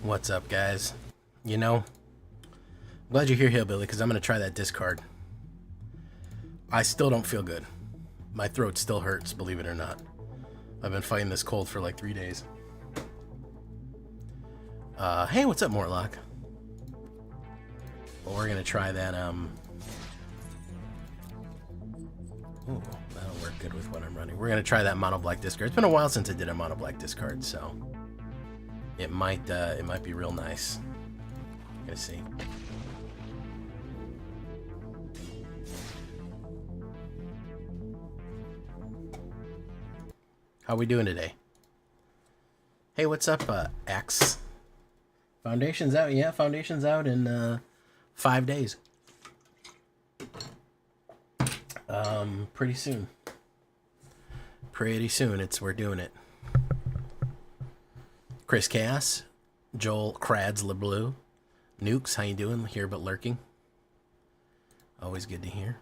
What's up, guys? You know, I'm glad you're here, Hillbilly, because I'm going to try that discard. I still don't feel good. My throat still hurts, believe it or not. I've been fighting this cold for like 3 days. Hey, what's up, Mortlock? Well, we're going to try that, Ooh, that'll work good with what I'm running. We're going to try that mono black discard. It's been a while since I did a mono black discard, so it might be real nice. Gonna see. How we doing today? Hey, what's up, X? Foundation's out, yeah. Foundation's out in 5 days. Pretty soon. Pretty soon. We're doing it. Chris Cass, Joel Krads LeBlue, Nukes, how you doing? Here but lurking. Always good to hear.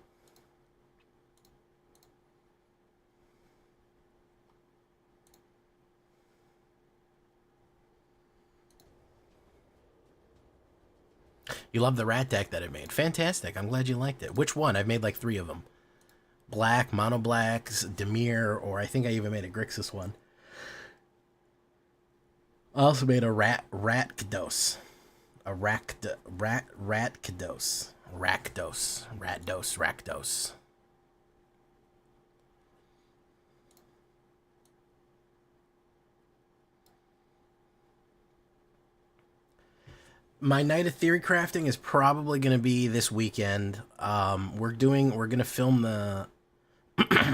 You love the rat deck that I made. Fantastic. I'm glad you liked it. Which one? I've made like 3 of them. Black, mono blacks, Demir, or I think I even made a Grixis one. I also made a Rakdos. A Rakdos. Rakdos. My night of theory crafting is probably going to be this weekend. We're going to film the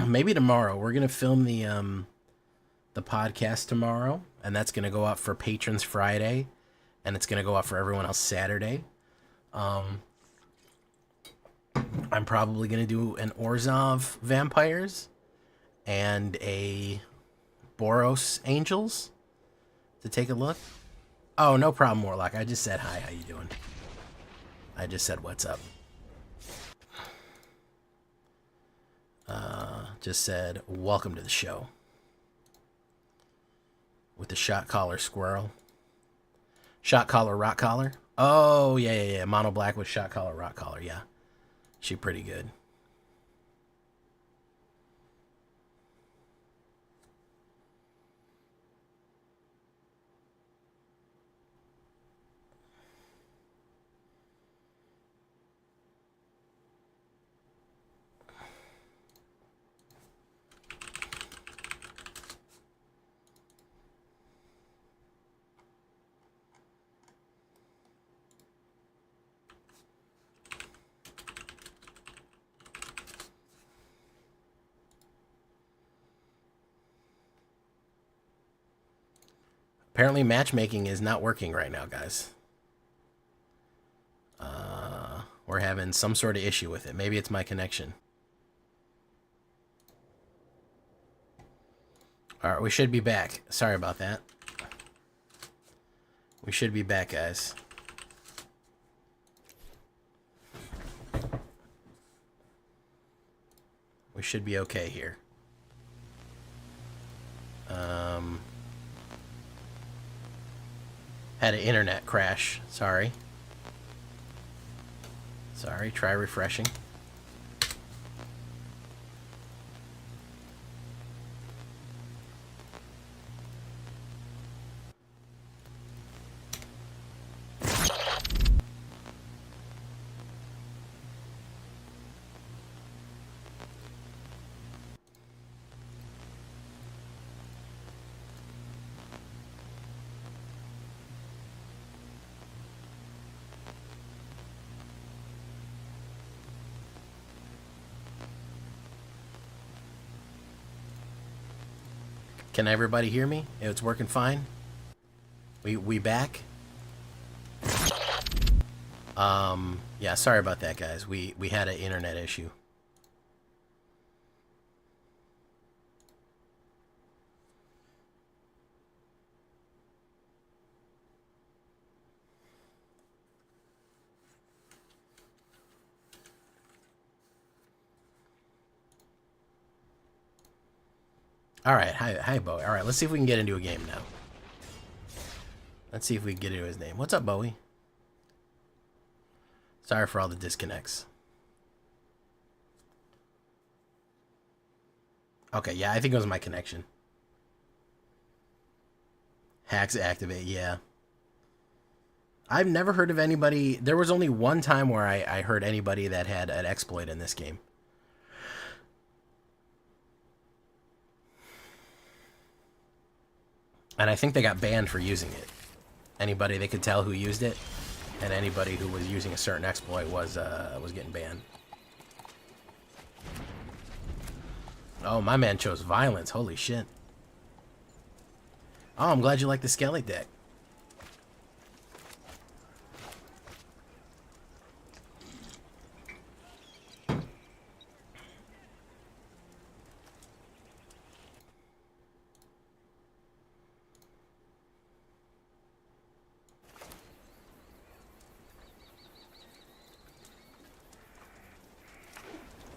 maybe tomorrow. We're going to film the podcast tomorrow, and that's going to go up for patrons Friday, and it's going to go up for everyone else Saturday. I'm probably going to do an Orzhov Vampires and a Boros Angels to take a look. Oh, no problem, Warlock. I just said hi. How you doing? I just said what's up. Just said welcome to the show. With the shot collar squirrel. Shot collar, rock collar. Oh, yeah. Mono black with shot collar, rock collar. Yeah. She pretty good. Apparently matchmaking is not working right now, guys. We're having some sort of issue with it. Maybe it's my connection. Alright, we should be back. Sorry about that. We should be back, guys. We should be okay here. Had an internet crash. Sorry. Try refreshing. Can everybody hear me? It's working fine. We back? Yeah, sorry about that, guys. We had an internet issue. All right, hi, Bo. All right, let's see if we can get into a game now. Let's see if we can get into his name. What's up, Bowie? Sorry for all the disconnects. Okay, yeah, I think it was my connection. Hacks activate, yeah. I've never heard of anybody... There was only one time where I heard anybody that had an exploit in this game. And I think they got banned for using it. Anybody they could tell who used it, and anybody who was using a certain exploit was getting banned. Oh, my man chose violence. Holy shit. Oh, I'm glad you like the Skelly deck.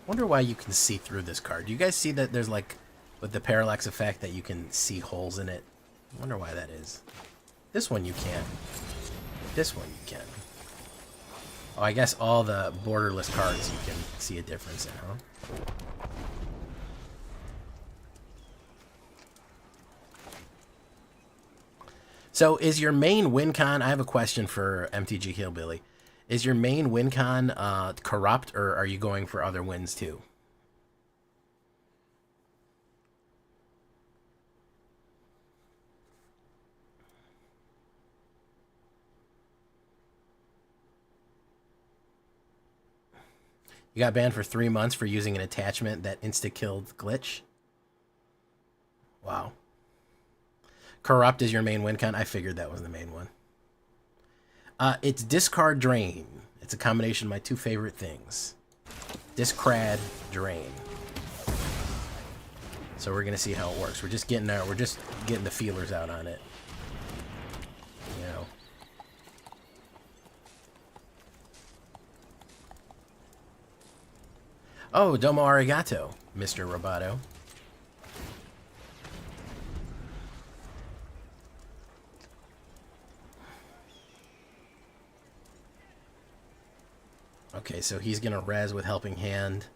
Wonder why you can see through this card. Do you guys see that there's like, with the parallax effect, that you can see holes in it? I wonder why that is. This one you can't. This one you can. Oh, I guess all the borderless cards you can see a difference in, huh? So is your main win con... I have a question for MTG Hillbilly. Is your main win con corrupt, or are you going for other wins too? You got banned for 3 months for using an attachment that insta-killed glitch? Wow. Corrupt is your main win con? I figured that was the main one. It's discard drain. It's a combination of my two favorite things. Discrad drain. So we're gonna see how it works. We're just getting the feelers out on it. You know. Oh, domo arigato, Mr. Roboto. Okay, so he's gonna res with Helping Hand.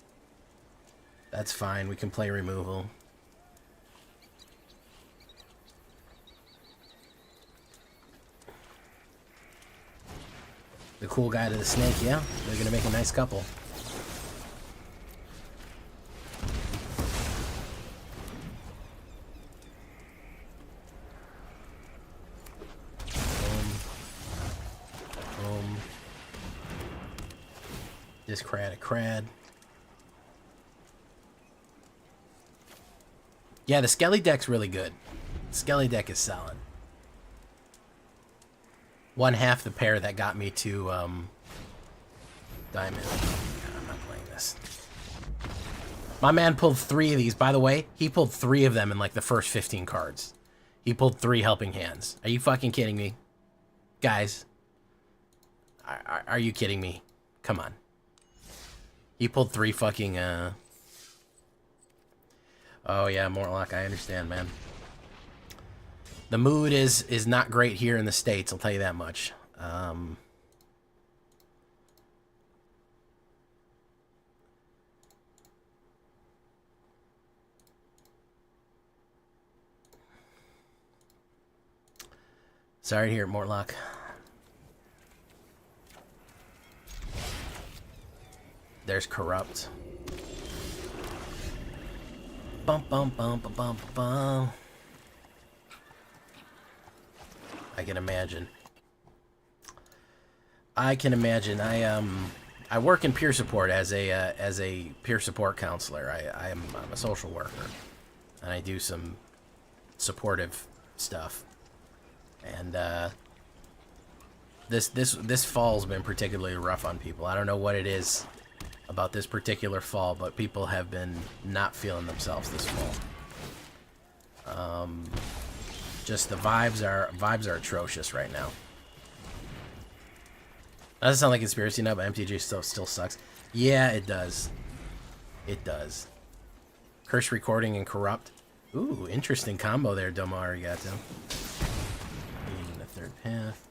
That's fine, we can play removal. The cool guy to the snake, yeah? They're gonna make a nice couple. Discrad a crad. Yeah, the Skelly deck's really good. Skelly deck is solid. One half the pair that got me to Diamond. God, I'm not playing this. My man pulled 3 of these. By the way, he pulled 3 of them in like the first 15 cards. He pulled 3 Helping Hands. Are you fucking kidding me? Guys. Are you kidding me? Come on. He pulled 3 fucking, Oh, yeah, Mortlock, I understand, man. The mood is not great here in the States, I'll tell you that much. Sorry to hear it, Mortlock. There's Corrupt. Bum bum bum bum bum bum. I can imagine. I can imagine. I work in peer support as a peer support counselor. I'm a social worker, and I do some supportive stuff. And this fall's been particularly rough on people. I don't know what it is about this particular fall, but people have been not feeling themselves this fall. Just the vibes are atrocious right now. That doesn't sound like conspiracy now, but MTG still sucks. Yeah, it does. It does. Curse Recording and Corrupt. Ooh, interesting combo there, Domo Arigato. Needing the 3rd pin. path.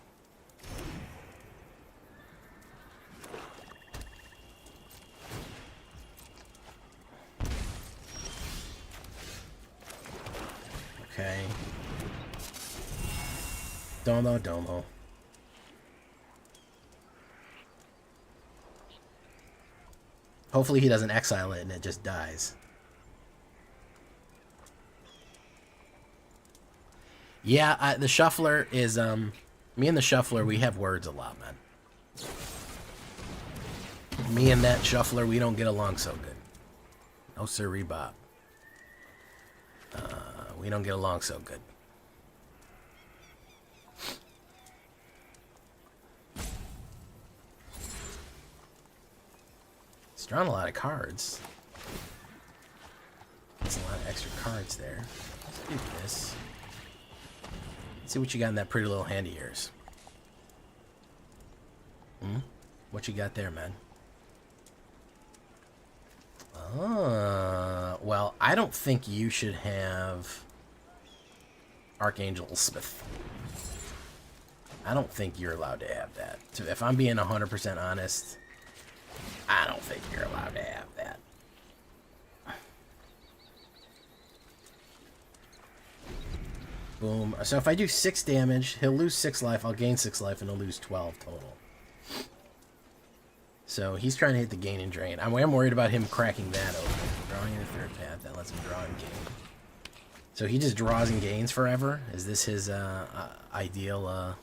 Okay. Domo. Hopefully he doesn't exile it and it just dies. Yeah, the Shuffler is, me and the Shuffler, we have words a lot, man. Me and that Shuffler, we don't get along so good. No sirree, Bob. We don't get along so good. It's drawn a lot of cards. There's a lot of extra cards there. Let's do this. Let's see what you got in that pretty little hand of yours. What you got there, man? Well, I don't think you should have Archangel Smith. I don't think you're allowed to have that. So if I'm being 100% honest, I don't think you're allowed to have that. Boom. So if I do 6 damage, he'll lose 6 life, I'll gain 6 life, and he'll lose 12 total. So he's trying to hit the gain and drain. I am worried about him cracking that open. Drawing in the third path, that lets him draw and gain. So he just draws and gains forever? Is this his ideal...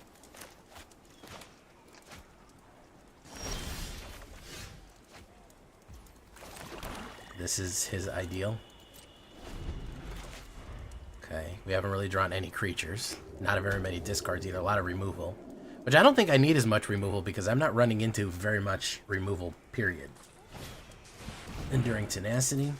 This is his ideal? Okay, we haven't really drawn any creatures. Not very many discards either, a lot of removal. Which I don't think I need as much removal because I'm not running into very much removal, period. Enduring Tenacity.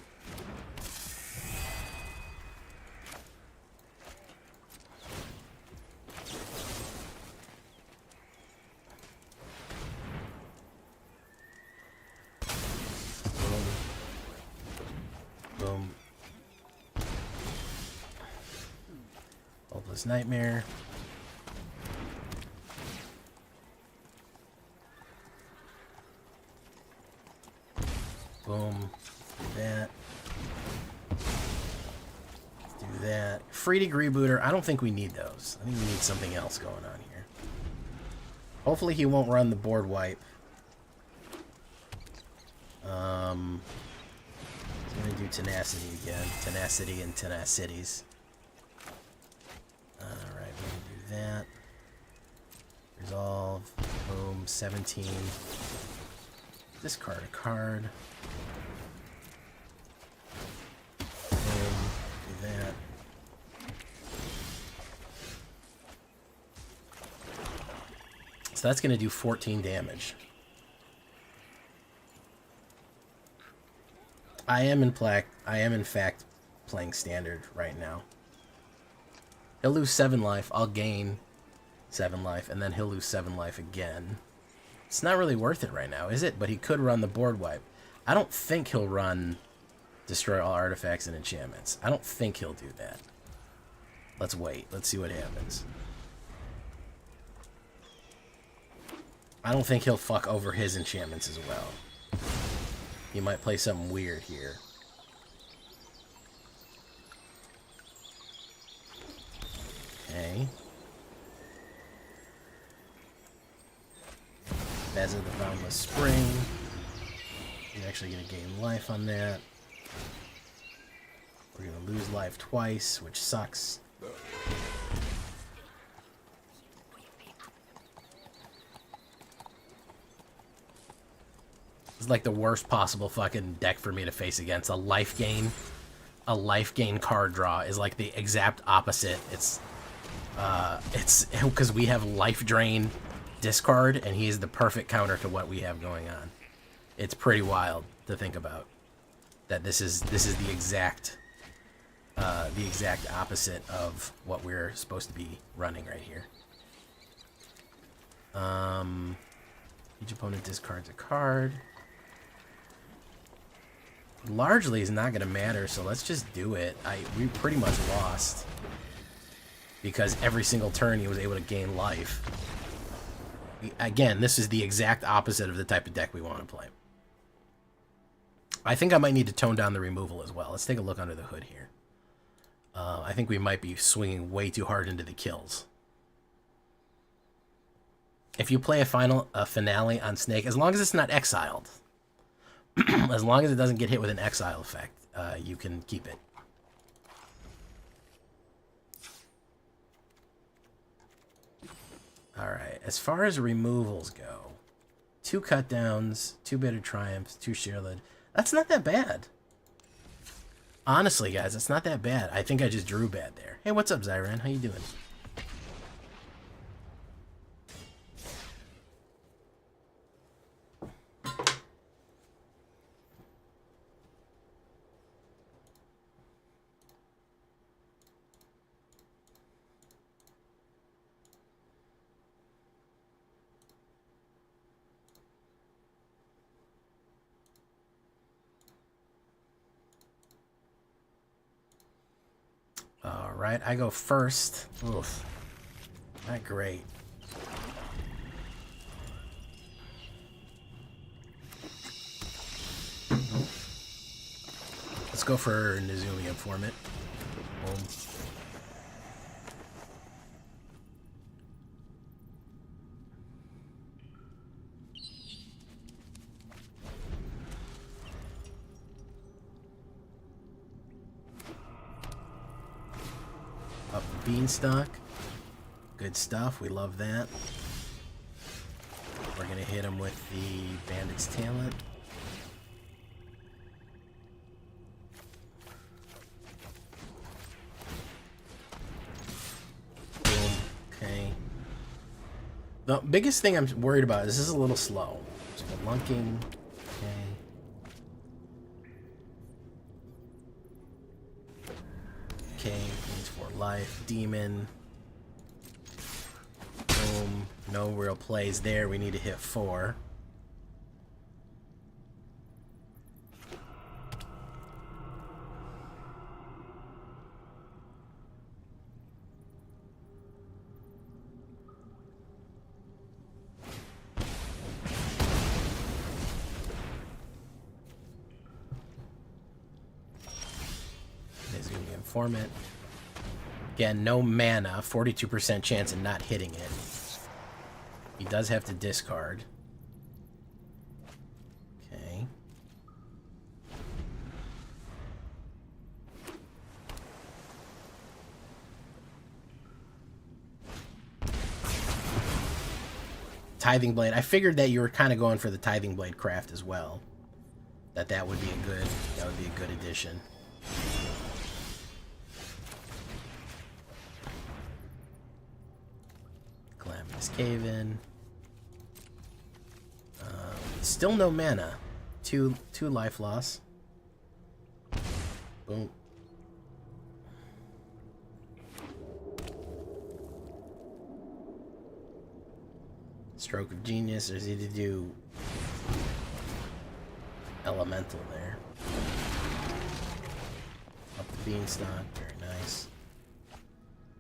Boom. Hopeless Nightmare. Boom. Do that. Do that. Free Degree Booter. I don't think we need those. I think we need something else going on here. Hopefully he won't run the board wipe. He's going to do Tenacity again. Tenacity and Tenacities. Alright, we're going to do that. Resolve. Boom. 17. Discard a card. Boom. Do that. So that's going to do 14 damage. I am in fact playing standard right now. He'll lose 7 life. I'll gain 7 life, and then he'll lose 7 life again. It's not really worth it right now, is it? But he could run the board wipe. I don't think he'll run destroy all artifacts and enchantments. I don't think he'll do that. Let's wait. Let's see what happens. I don't think he'll fuck over his enchantments as well. He might play something weird here. Okay. Beza the Boundless Spring. You're actually going to gain life on that. We're going to lose life twice, which sucks. It's like the worst possible fucking deck for me to face against. A life gain card draw is like the exact opposite. It's because we have life drain discard, and he is the perfect counter to what we have going on. It's pretty wild to think about that this is the exact opposite of what we're supposed to be running right here. Each opponent discards a card. Largely is not going to matter, so let's just do it. We pretty much lost. because every single turn he was able to gain life. Again, this is the exact opposite of the type of deck we want to play. I think I might need to tone down the removal as well. Let's take a look under the hood here. I think we might be swinging way too hard into the kills. If you play a finale on Snake, as long as it's not exiled, as long as it doesn't get hit with an exile effect, you can keep it. Alright, as far as removals go, 2 cut downs, 2 bitter triumphs, 2 shearlid. That's not that bad. Honestly, guys, it's not that bad. I think I just drew bad there. Hey, what's up, Zyran? How you doing? Alright, I go first. Oof. Not great. Let's go for Nezumi Informant. Boom. Up the Beanstalk. Good stuff. We love that. We're going to hit him with the Bandit's Talent. Boom. Okay. The biggest thing I'm worried about is this is a little slow. Spelunking. Okay. Okay, needs 4 life. Demon. Boom. No real plays there. We need to hit 4. Informant. Again, no mana, 42% chance of not hitting it. He does have to discard. Okay. Tithing Blade. I figured that you were kind of going for the Tithing Blade craft as well. That would be a good addition. Calamitous Cave-In. Still no mana. Two life loss. Boom. Stroke of Genius. There's easy to do Elemental there. Up the Beanstalk. Very nice.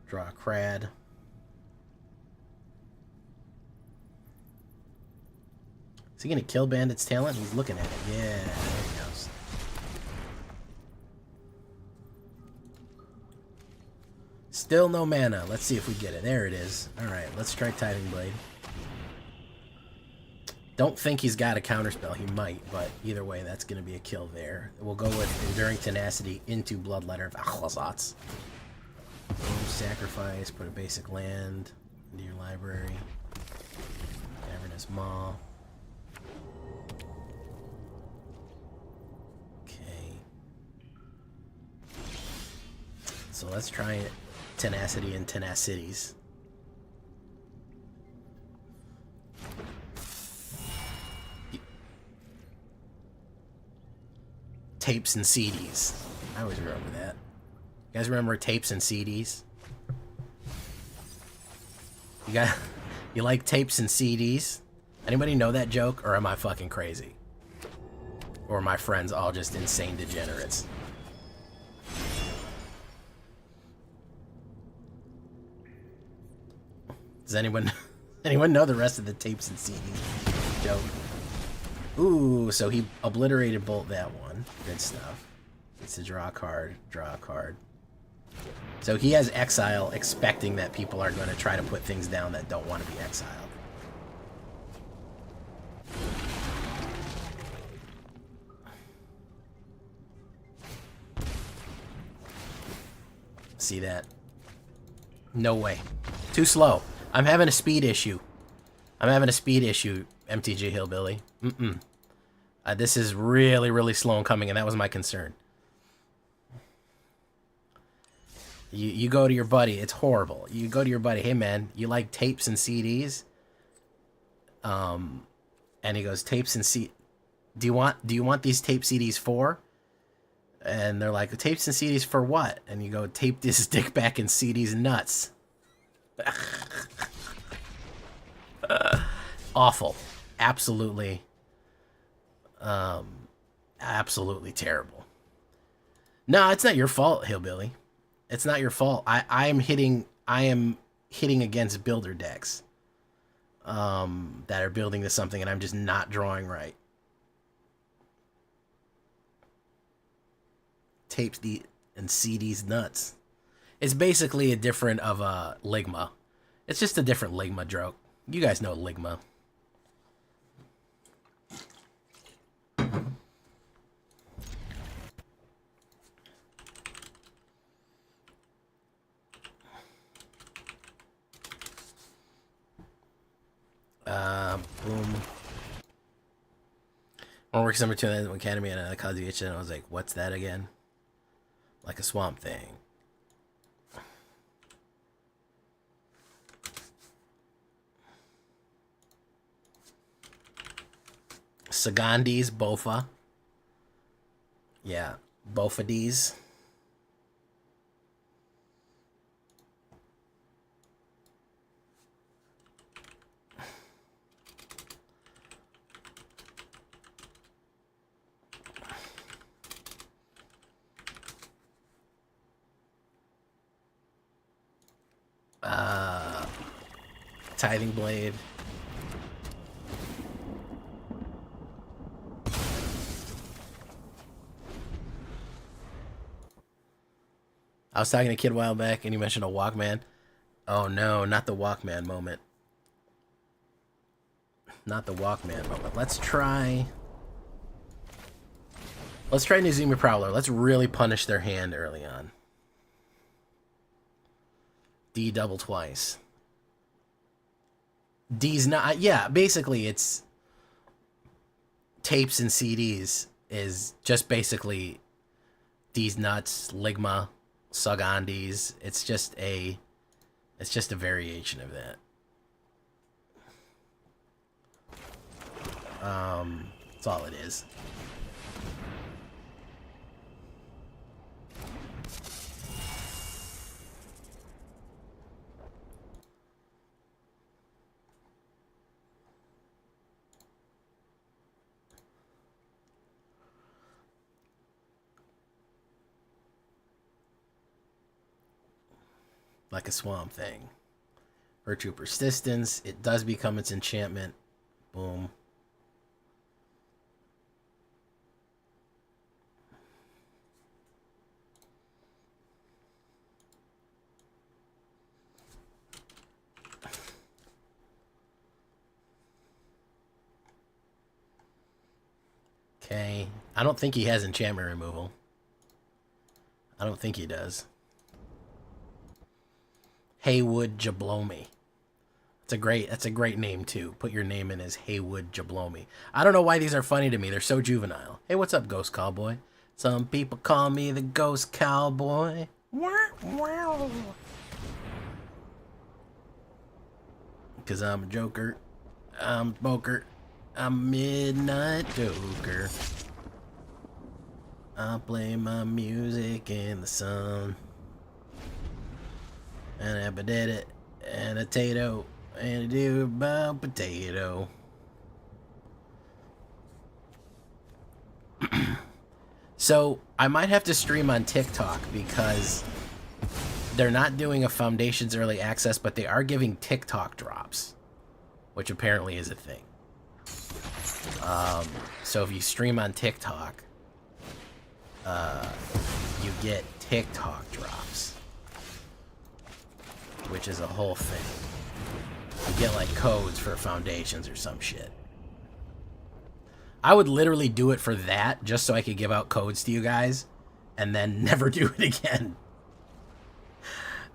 Draw a Crad. Is he gonna kill Bandit's Talent? He's looking at it. Yeah, there he goes. Still no mana. Let's see if we get it. There it is. Alright, let's try Tithing Blade. Don't think he's got a counterspell. He might, but either way, that's gonna be a kill there. We'll go with Enduring Tenacity into Bloodletter of Achlazatz. Sacrifice, put a basic land into your library. Cavernous Maw. So let's try it. Tenacity and Tenacities. Tapes and CDs. I always remember that. You guys remember tapes and CDs? You like tapes and CDs? Anybody know that joke, or am I fucking crazy? Or are my friends all just insane degenerates? Does anyone anyone know the rest of the tapes and CDs? Joke. Ooh, so he obliterated bolt that one. Good stuff. It's a draw a card. Draw a card. So he has exile, expecting that people are going to try to put things down that don't want to be exiled. See that? No way. Too slow. I'm having a speed issue. I'm having a speed issue, MTG Hillbilly. This is really, really slow in coming, and that was my concern. You go to your buddy. It's horrible. You go to your buddy. Hey, man, you like tapes and CDs? And he goes, tapes and C. Do you want these tape CDs for? And they're like, tapes and CDs for what? And you go, tape this dick back in CDs nuts. Awful. Absolutely. Absolutely terrible. No, it's not your fault, Hillbilly. It's not your fault. I am hitting against builder decks that are building to something, and I'm just not drawing right. Tapes and CDs nuts. It's basically a different of a Ligma. It's just a different Ligma joke. You guys know Ligma. Boom. I work number 2 in the academy and I called the itch and I was like, what's that again? Like a swamp thing. Sagandis, Bofa. Yeah, Bofadis. Tithing Blade. I was talking to a kid a while back and he mentioned a Walkman. Oh no, not the Walkman moment. Not the Walkman moment. Let's try Nizumi Prowler. Let's really punish their hand early on. D double twice. D's not... Yeah, basically it's... Tapes and CDs is just basically D's nuts, Ligma, Sagandis. It's just a variation of that. That's all it is. Like a swamp thing. Virtue Persistence. It does become its enchantment. Boom. Okay. I don't think he has enchantment removal. I don't think he does. Haywood Jablomi. That's a great name too. Put your name in as Haywood Jablomi. I don't know why these are funny to me. They're so juvenile. Hey, what's up, Ghost Cowboy? Some people call me the Ghost Cowboy. Cause I'm a joker. I'm a poker. I'm a midnight joker. I play my music in the sun. And I did it, and a tato, and a do about potato. So I might have to stream on TikTok because they're not doing a Foundations early access, but they are giving TikTok drops, which apparently is a thing. So if you stream on TikTok, you get TikTok drops, which is a whole thing. You get like codes for Foundations or some shit. I would literally do it for that just so I could give out codes to you guys and then never do it again.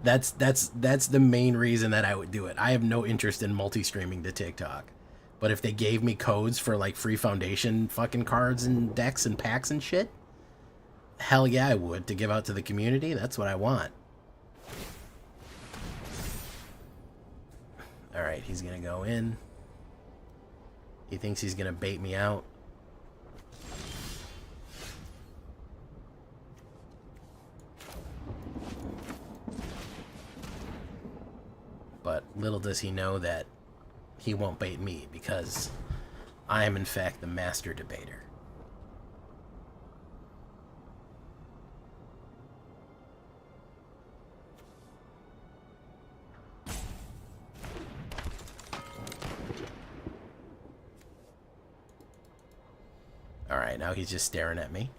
That's the main reason that I would do it. I have no interest in multi-streaming to TikTok. But if they gave me codes for like free Foundation fucking cards and decks and packs and shit, hell yeah, I would, to give out to the community. That's what I want. Alright, he's gonna go in. He thinks he's gonna bait me out. But little does he know that he won't bait me, because I am in fact the master debater. Alright, now he's just staring at me.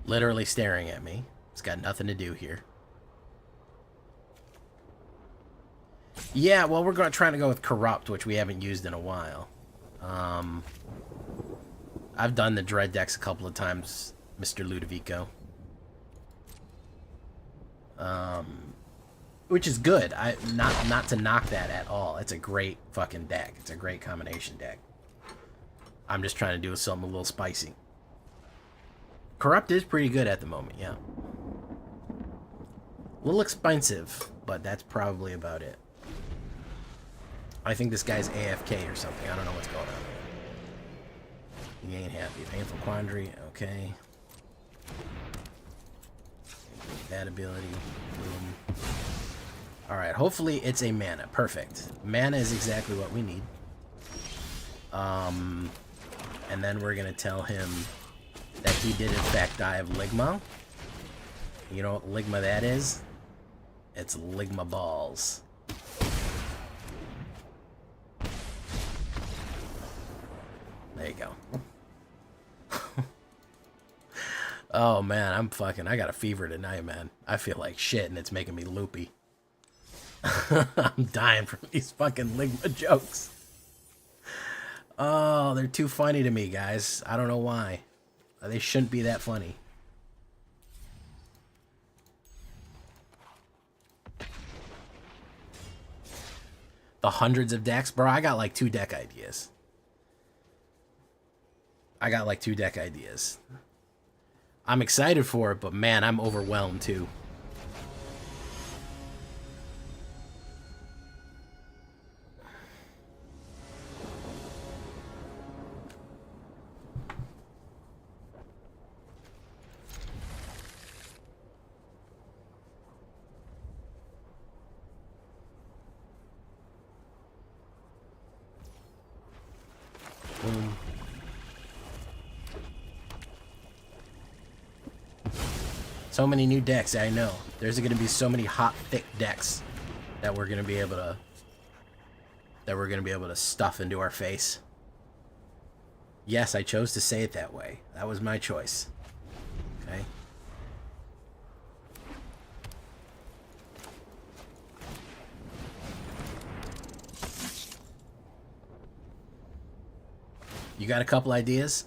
Literally staring at me. It's got nothing to do here. Yeah, well, we're trying to go with Corrupt, which we haven't used in a while. I've done the Dread decks a couple of times, Mr. Ludovico. Which is good. Not to knock that at all. It's a great fucking deck. It's a great combination deck. I'm just trying to do something a little spicy. Corrupt is pretty good at the moment, yeah. A little expensive, but that's probably about it. I think this guy's AFK or something. I don't know what's going on. He ain't happy. Painful Quandary, okay. That ability. Boom. Alright, hopefully it's a mana. Perfect. Mana is exactly what we need. And then we're gonna tell him that he did in fact die of Ligma. You know what Ligma that is? It's Ligma balls. There you go. Oh man, I got a fever tonight, man. I feel like shit and it's making me loopy. I'm dying from these fucking Ligma jokes. Oh, they're too funny to me, guys. I don't know why. They shouldn't be that funny. The hundreds of decks? Bro, I got like 2 deck ideas. I'm excited for it, but man, I'm overwhelmed too. Boom. So many new decks, I know. There's going to be so many hot, thick decks that we're going to be able to stuff into our face. Yes, I chose to say it that way. That was my choice. Okay. You got a couple ideas?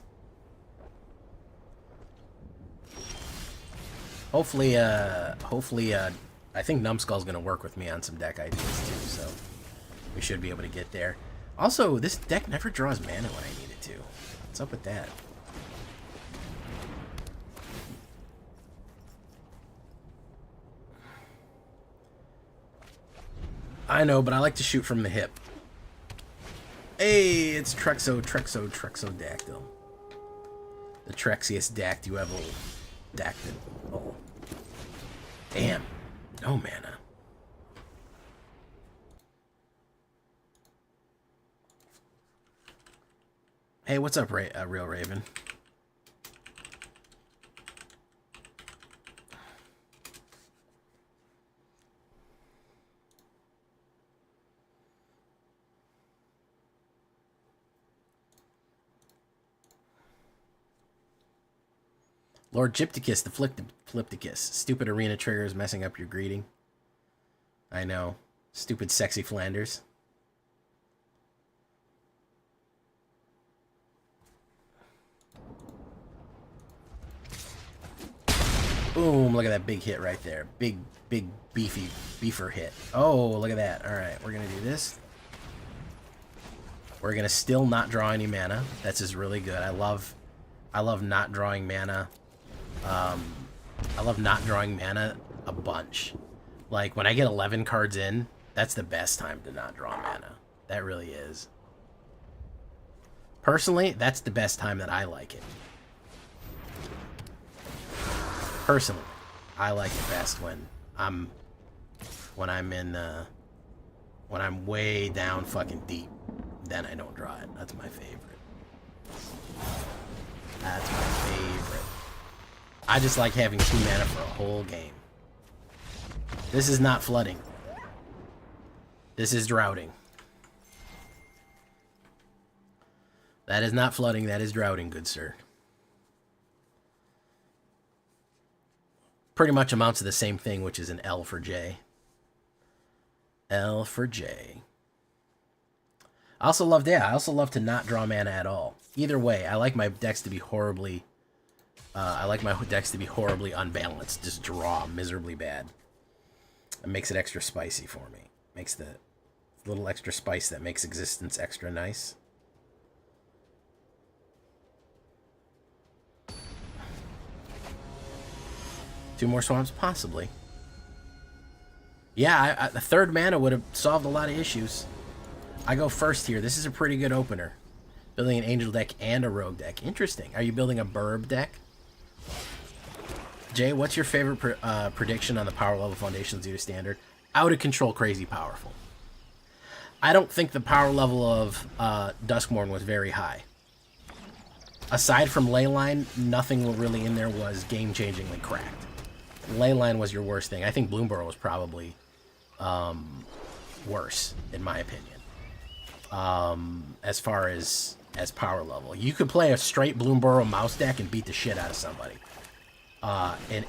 Hopefully, I think Numbskull's gonna work with me on some deck ideas too, so we should be able to get there. Also, this deck never draws mana when I need it to. What's up with that? I know, but I like to shoot from the hip. Hey, it's Trexodactyl. The Trexiest dact you ever dacted. Oh. Damn. No mana. Hey, what's up, Real Raven? Lord Gypticus, the Flipticus. Stupid arena triggers messing up your greeting. I know. Stupid sexy Flanders. Boom, look at that big hit right there. Big, beefer hit. Oh, look at that. Alright, we're going to do this. We're going to still not draw any mana. That's just really good. I love not drawing mana. I love not drawing mana a bunch. Like, when I get 11 cards in, that's the best time to not draw mana. That really is. Personally, that's the best time that I like it. Personally, I like it best when I'm way down fucking deep. Then I don't draw it. That's my favorite. That's my favorite. I just like having 2 mana for a whole game. This is not flooding. This is droughting. That is not flooding, that is droughting, good sir. Pretty much amounts to the same thing, which is an L for J. L for J. I also love to not draw mana at all. Either way, I like my decks to be horribly unbalanced. Just draw miserably bad. It makes it extra spicy for me. Makes the little extra spice that makes existence extra nice. Two more swamps? Possibly. Yeah, the third mana would have solved a lot of issues. I go first here. This is a pretty good opener. Building an angel deck and a rogue deck. Interesting. Are you building a burb deck? Jay, what's your favorite prediction on the power level foundations due to standard? Out of control, crazy powerful. I don't think the power level of DUSKMOURN was very high. Aside from Leyline, nothing really in there was game-changingly cracked. Leyline was your worst thing. I think Bloomburrow was probably worse, in my opinion. As far as power level. You could play a straight Bloomburrow mouse deck and beat the shit out of somebody.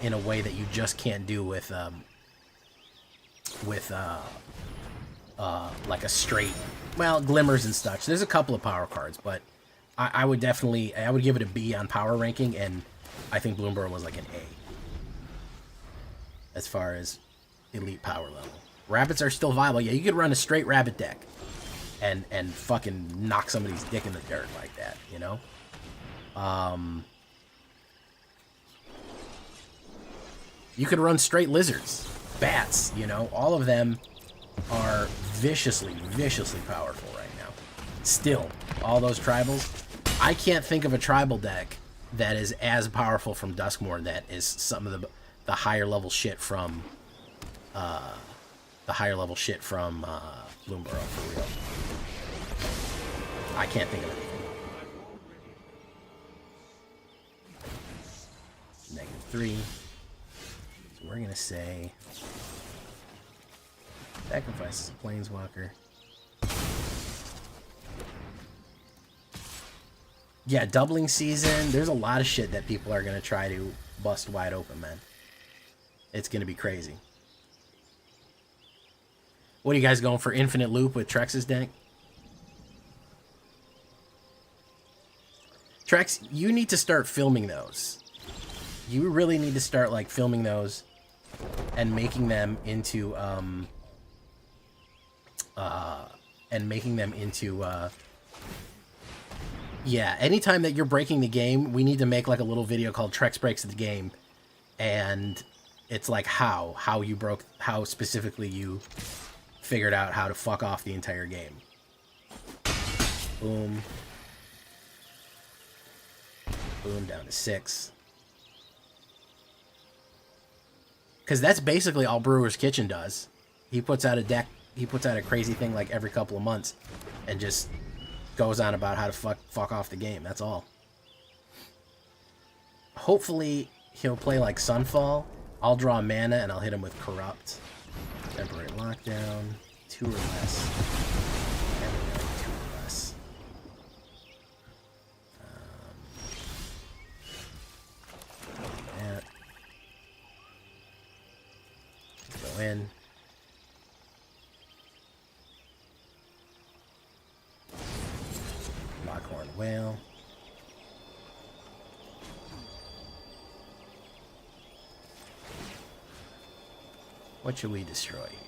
In a way that you just can't do with like a straight, well, glimmers and such. There's a couple of power cards, but I would give it a B on power ranking, and I think Bloomburrow was like an A as far as elite power level. Rabbits are still viable. Yeah, you could run a straight rabbit deck and fucking knock somebody's dick in the dirt like that, you know? You could run straight lizards, bats, you know? All of them are viciously powerful right now. Still, all those tribals. I can't think of a tribal deck that is as powerful from DUSKMOURN that is some of the higher level shit from Bloomburrow, for real. I can't think of anything. -3. So we're gonna say sacrifices a planeswalker. Yeah, doubling season. There's a lot of shit that people are gonna try to bust wide open, man. It's gonna be crazy. What are you guys going for? Infinite loop with Trex's deck? Trex, you need to start filming those. You really need to start like filming those and making them into yeah, anytime that you're breaking the game, we need to make like a little video called Trex Breaks the Game, and it's like how specifically you figured out how to fuck off the entire game. Boom. Boom, down to 6. Because that's basically all Brewer's Kitchen does. He puts out a deck, he puts out a crazy thing like every couple of months and just goes on about how to fuck off the game. That's all. Hopefully he'll play like Sunfall. I'll draw mana and I'll hit him with Corrupt. Temporary Lockdown. 2 or less. And we're going 2 or less. That. Go in. Lockhorn Whale. What should we destroy here?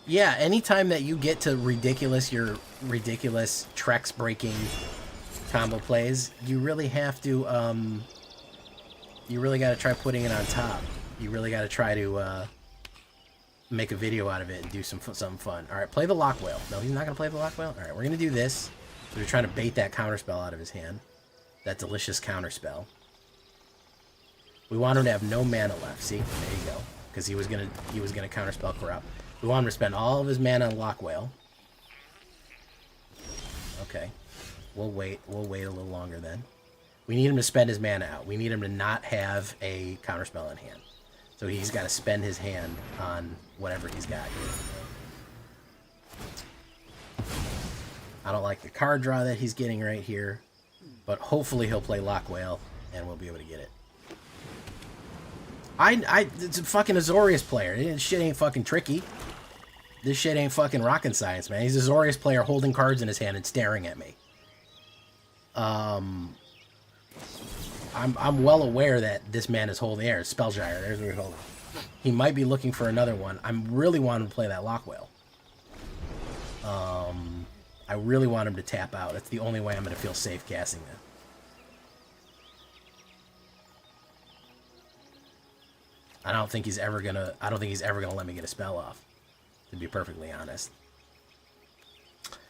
Yeah, anytime that you get to your ridiculous Trex breaking combo plays, you really have to, you really got to try putting it on top. You really got to try to, make a video out of it and do something fun. Alright, play the Lock Whale. No, he's not going to play the Lock Whale? Alright, we're going to do this. We're trying to bait that counterspell out of his hand. That delicious counterspell. We want him to have no mana left. See? There you go. Because he was gonna counterspell Corrupt. We want him to spend all of his mana on Lock Whale. Okay. We'll wait a little longer then. We need him to spend his mana out. We need him to not have a counterspell in hand. So he's got to spend his hand on whatever he's got here. I don't like the card draw that he's getting right here, but hopefully he'll play Lock Whale and we'll be able to get it. It's a fucking Azorius player. This shit ain't fucking tricky. This shit ain't fucking rocket science, man. He's a Azorius player holding cards in his hand and staring at me. I'm well aware that this man is holding air. Spellgyre, there's where he's holding. He might be looking for another one. I really want him to play that Lock Whale. I really want him to tap out. That's the only way I'm going to feel safe casting it. I don't think he's ever gonna let me get a spell off, to be perfectly honest.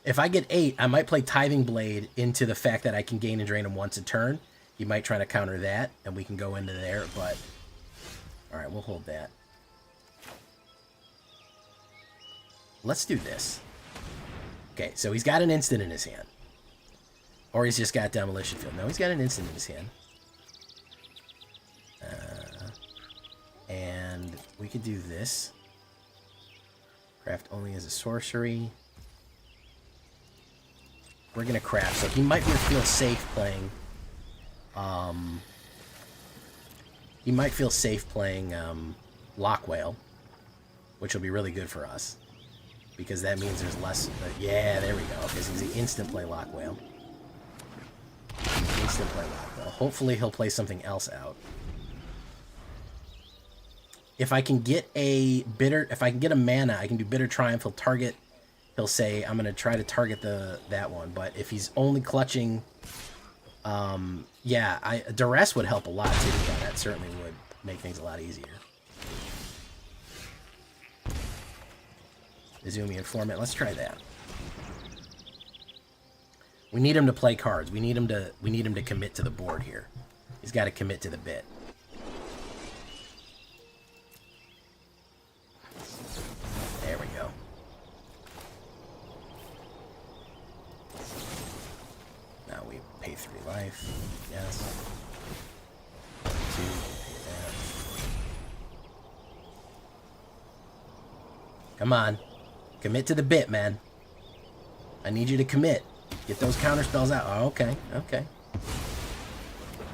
If I get 8, I might play Tithing Blade into the fact that I can gain and drain him once a turn. He might try to counter that, and we can go into there, but... Alright, we'll hold that. Let's do this. Okay, so he's got an instant in his hand. Or he's just got Demolition Field. No, he's got an instant in his hand. And we could do this. Craft only as a sorcery. We're going to craft, so he might feel safe playing... he might feel safe playing Lock Whale, which will be really good for us, because that means there's less... yeah, there we go, because he's an instant play Lock Whale. Instant play Lock Whale. Hopefully he'll play something else out. If I can get a mana, I can do Bitter Triumph. He'll say, I'm going to try to target that one, but if he's only clutching... yeah, Duress would help a lot too. That certainly would make things a lot easier. Izumi Informant, let's try that. We need him to play cards. We need him to commit to the board here. He's got to commit to the bit. There we go. Now we pay 3 life. Yes. 2, pay that. Come on. Commit to the bit, man. I need you to commit. Get those counter spells out. Oh, okay, okay.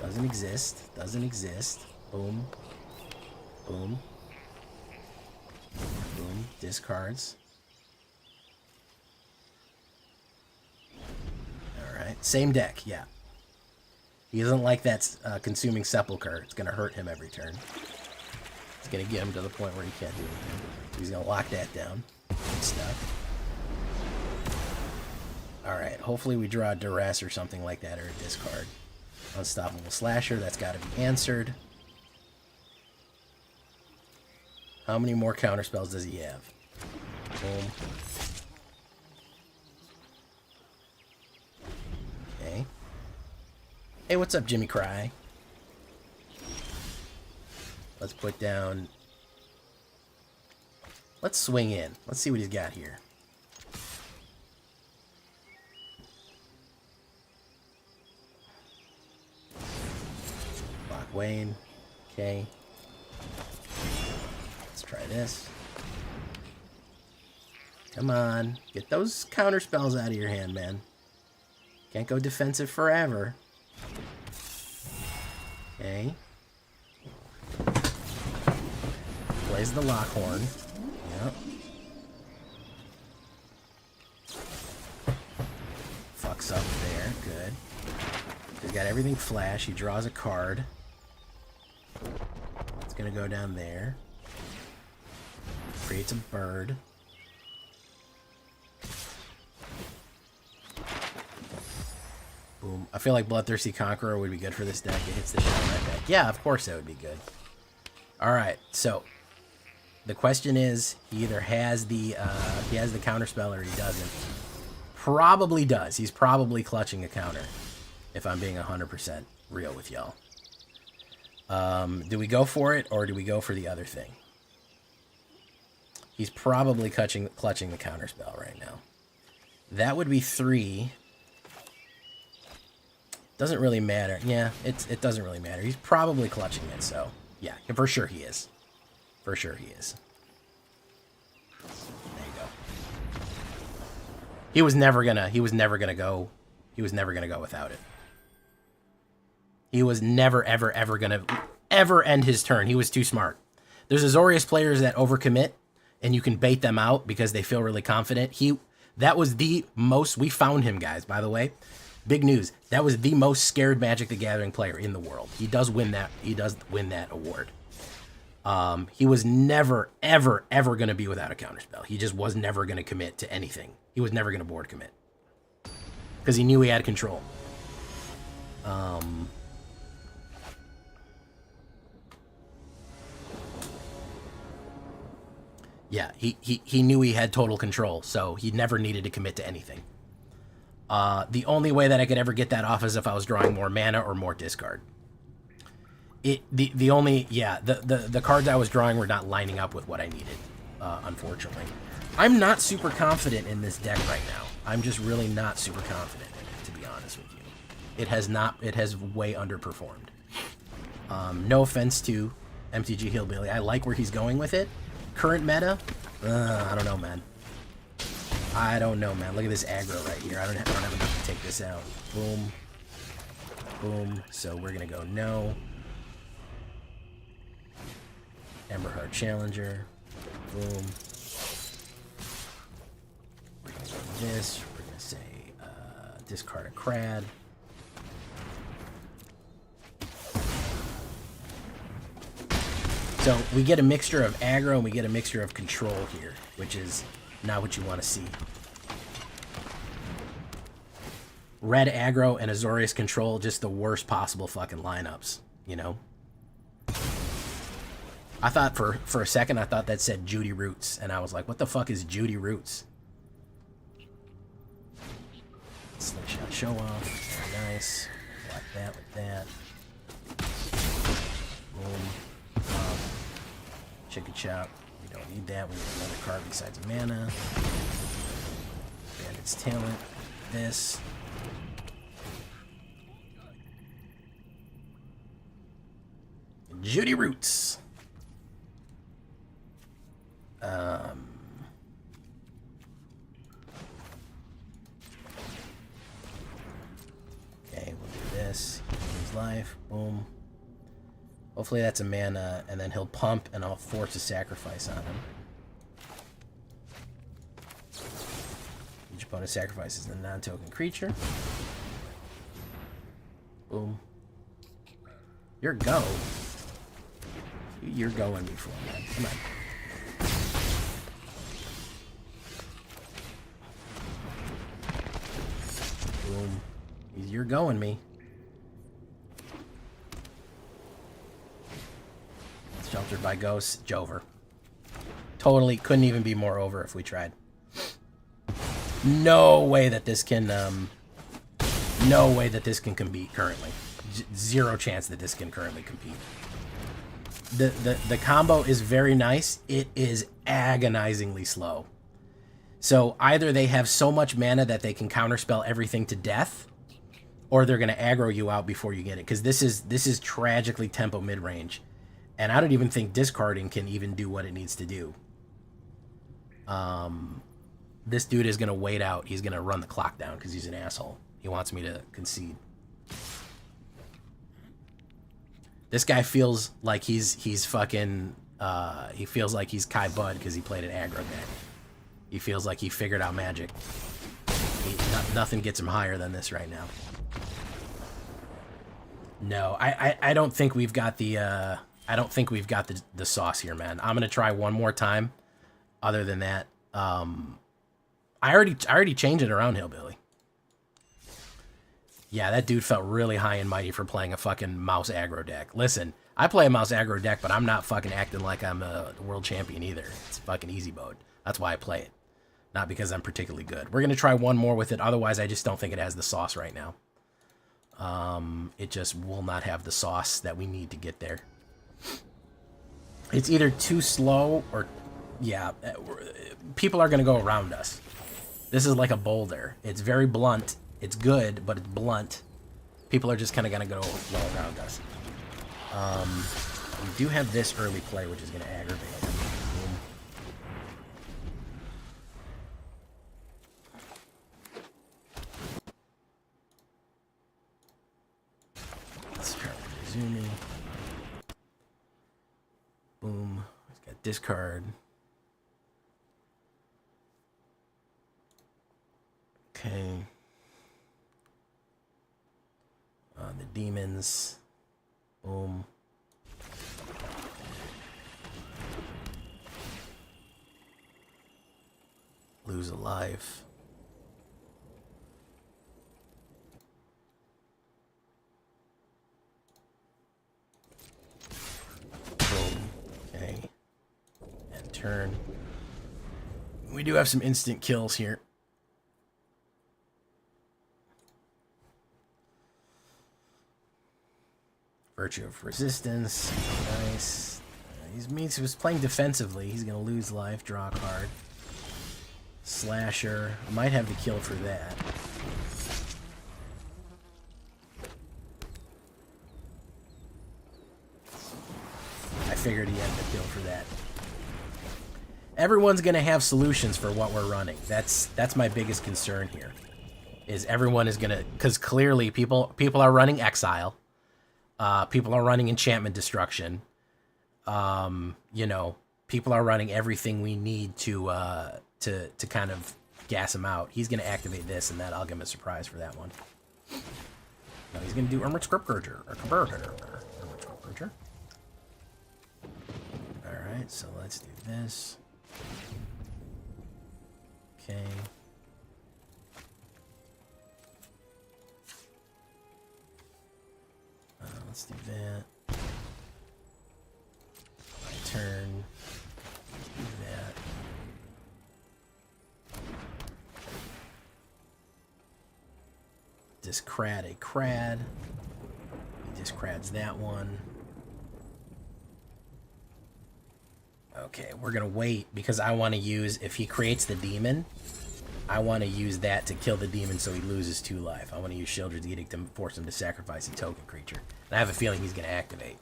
Doesn't exist. Doesn't exist. Boom. Boom. Boom. Discards. Alright. Same deck, yeah. He doesn't like that Consuming Sepulcher. It's going to hurt him every turn. It's going to get him to the point where he can't do anything. He's going to lock that down. Good stuff. Alright, hopefully we draw a duress or something like that, or a discard. Unstoppable Slasher, that's got to be answered. How many more counterspells does he have? Boom. Okay. Hey, what's up, Jimmy Cry? Let's put down... Let's swing in. Let's see what he's got here. Block Wayne. Okay. Let's try this. Come on. Get those counter spells out of your hand, man. Can't go defensive forever. Okay. Plays the Lockhorn. Yep. Fucks up there. Good. He's got everything flash. He draws a card. It's gonna go down there. Creates a bird. Boom. I feel like Bloodthirsty Conqueror would be good for this deck. It hits the shot right back. Yeah, of course that would be good. Alright, so the question is, he either has the counterspell or he doesn't. Probably does. He's probably clutching a counter, if I'm being 100% real with y'all. Do we go for it, or do we go for the other thing? He's probably clutching the counterspell right now. That would be 3. Doesn't really matter. Yeah, it doesn't really matter. He's probably clutching it, so yeah, for sure he is. For sure he is. There you go. He was never gonna go without it. He was never ever gonna end his turn. He was too smart. There's Azorius players that overcommit and you can bait them out because they feel really confident. That was the most, we found him, guys, by the way. Big news. That was the most scared Magic the Gathering player in the world. He does win that award. He was never, ever going to be without a counterspell. He just was never going to commit to anything. He was never going to board commit. Because he knew he had control. Yeah, he knew he had total control, so he never needed to commit to anything. The only way that I could ever get that off is if I was drawing more mana or more discard. The cards I was drawing were not lining up with what I needed, unfortunately. I'm not super confident in this deck right now. I'm just really not super confident in it, to be honest with you. It has way underperformed. No offense to MTG Hillbilly. I like where he's going with it. Current meta? I don't know, man. I don't know, man. Look at this aggro right here. I don't have enough to take this out. Boom. Boom. So we're going to go no. Emberheart Challenger. Boom. We're going to do this. We're going to say discard a Crad. So we get a mixture of aggro and we get a mixture of control here, which is not what you want to see. Red aggro and Azorius control, just the worst possible fucking lineups, you know? I thought for a second, I thought that said Judy Roots, and I was like, what the fuck is Judy Roots? Slingshot Show Off, very nice. Block that with that. Boom. Chicken Chop. We don't need that. We need another card besides mana. Bandit's Talent. This. Judy Roots. Okay, we'll do this. His life. Boom. Hopefully that's a mana, and then he'll pump, and I'll force a sacrifice on him. Each opponent sacrifices a non-token creature. Boom. You're go. You're going before, man. Come on. going me. Sheltered by ghosts. Jover. Totally couldn't even be more over if we tried. No way that this can, no way that this can compete currently. Zero chance that this can currently compete. The combo is very nice. It is agonizingly slow. So either they have so much mana that they can counterspell everything to death, or they're going to aggro you out before you get it. Because this is tragically tempo mid-range. And I don't even think discarding can even do what it needs to do. This dude is going to wait out. He's going to run the clock down because he's an asshole. He wants me to concede. This guy feels like he's fucking... he feels like he's Kai Bud because he played an aggro deck. He feels like he figured out Magic. Nothing gets him higher than this right now. No, I don't think we've got the... I don't think we've got the sauce here, man. I'm gonna try one more time. Other than that, I already changed it around, Hillbilly. Yeah, that dude felt really high and mighty for playing a fucking mouse aggro deck. Listen, I play a mouse aggro deck, but I'm not fucking acting like I'm a world champion either. It's fucking easy mode. That's why I play it. Not because I'm particularly good. We're going to try one more with it. Otherwise, I just don't think it has the sauce right now. It just will not have the sauce that we need to get there. It's either too slow or... Yeah, people are going to go around us. This is like a boulder. It's very blunt. It's good, but it's blunt. People are just kind of going to go around us. We do have this early play, which is going to aggravate him. Let's try zooming. Boom. He's got discard. Okay. The demons. Boom. Lose a life. Boom. Okay. And turn. We do have some instant kills here. Virtue of Resistance. Nice. He was playing defensively. He's going to lose life. Draw a card. Slasher. Might have the kill for that. I figured he had the kill for that. Everyone's going to have solutions for what we're running. That's my biggest concern here. Is everyone is going to... Because clearly people are running Exile. People are running Enchantment Destruction. You know, people are running everything we need to kind of gas him out. He's going to activate this, and that I'll give him a surprise for that one. No, he's going to do Armored Scriptgurger. Armored Scriptgurger. Alright, so let's do this. Okay. Let's do that. My turn. Do that. Discrad a crad. He discrads that one. Okay, we're gonna wait because I want to use, if he creates the demon, I want to use that to kill the demon so he loses 2 life. I want to use Sheoldred's Edict to force him to sacrifice a token creature. And I have a feeling he's going to activate.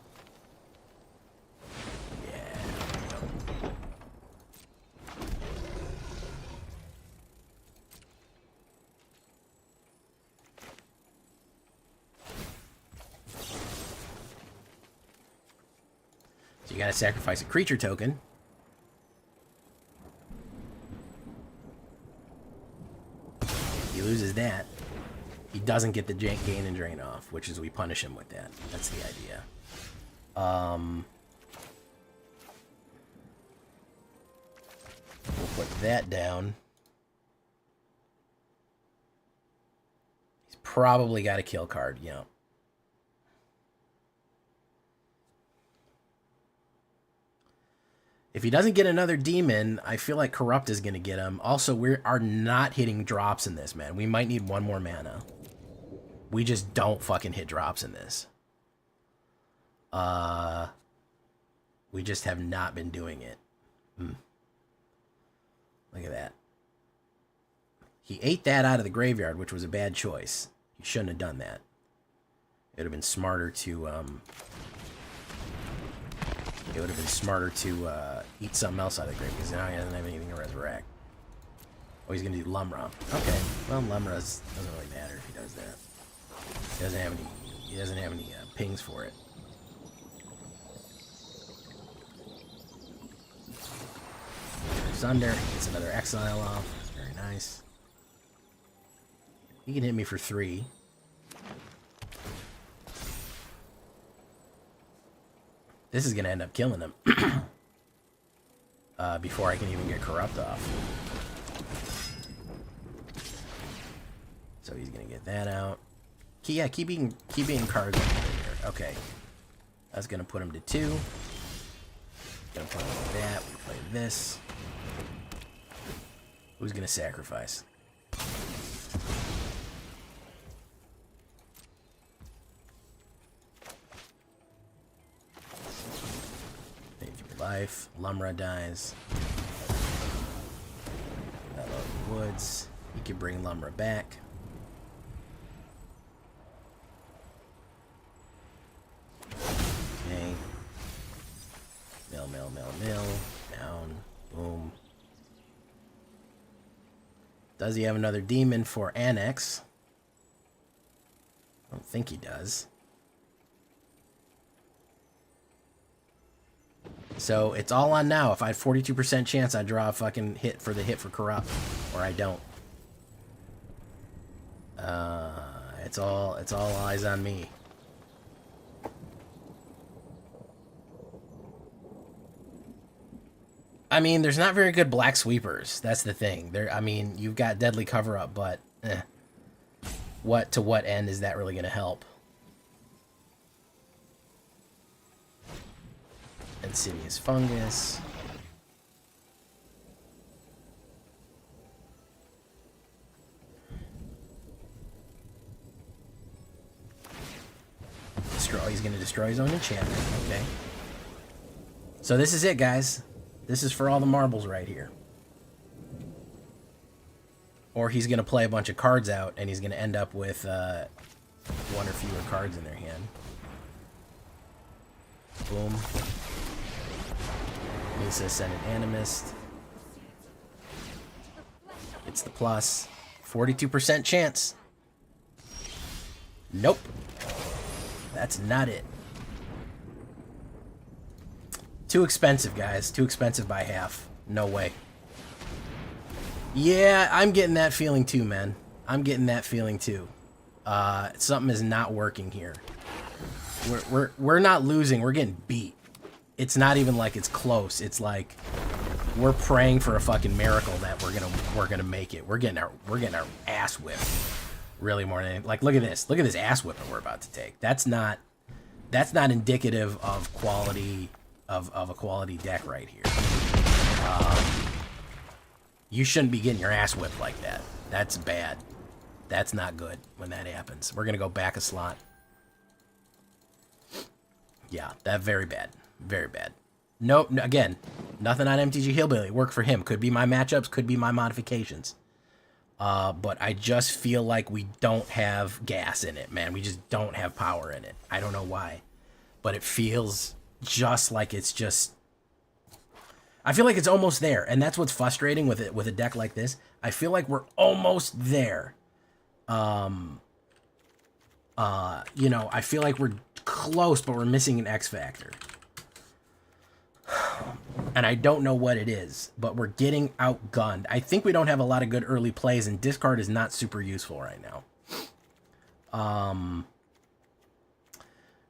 Yeah. So you got to sacrifice a creature token. He loses that. He doesn't get the gain and drain off, which is we punish him with that. That's the idea. We'll put that down. He's probably got a kill card, yeah. If he doesn't get another demon, I feel like Corrupt is going to get him. Also, we are not hitting drops in this, man. We might need one more mana. We just don't fucking hit drops in this. We just have not been doing it. Look at that. He ate that out of the graveyard, which was a bad choice. He shouldn't have done that. It would have been smarter to, eat something else out of the grave, because now he doesn't have anything to resurrect. Oh, he's going to do Lumra. Okay. Well, Lumra doesn't really matter if he does that. He doesn't have any pings for it. Sunder gets another exile off. Very nice. He can hit me for 3. This is going to end up killing him. Before I can even get Corrupt off. So he's going to get that out. Yeah, keep eating cards over here. Okay. That's going to put him to 2. Going to put him like that. We play this. Who's going to sacrifice? Life. Lumra dies. Hello, Woods. He can bring Lumra back. Okay. Mill. Down. Boom. Does he have another demon for Annex? I don't think he does. So it's all on now. If I had 42% chance, I'd draw a fucking hit for Corrupt, or I don't. It's all eyes on me. I mean, there's not very good black sweepers. That's the thing. I mean, you've got Deadly Cover-Up, but to what end is that really going to help? Insidious Fungus. He's going to destroy his own enchantment. Okay. So this is it, guys. This is for all the marbles right here. Or he's going to play a bunch of cards out, and he's going to end up with 1 or fewer cards in their hand. Boom. Misa sent an Animist. It's the plus. 42% chance. Nope. That's not it. Too expensive, guys. Too expensive by half. No way. Yeah, I'm getting that feeling too, man. I'm getting that feeling too. Something is not working here. We're not losing. We're getting beat. It's not even like it's close. It's like we're praying for a fucking miracle that we're gonna make it. We're getting our ass whipped. Really more than like look at this. Look at this ass whipping we're about to take. That's not indicative of quality of a quality deck right here. You shouldn't be getting your ass whipped like that. That's bad. That's not good when that happens. We're gonna go back a slot. Yeah, that very bad. Very bad. Nope, again, nothing on MTG Hillbilly. Work for him. Could be my matchups, could be my modifications. But I just feel like we don't have gas in it, man. We just don't have power in it. I don't know why. But it feels just like it's just... I feel like it's almost there, and that's what's frustrating with it with a deck like this. I feel like we're almost there. You know, I feel like we're close, but we're missing an X factor. And I don't know what it is, but we're getting outgunned. I think we don't have a lot of good early plays, and discard is not super useful right now.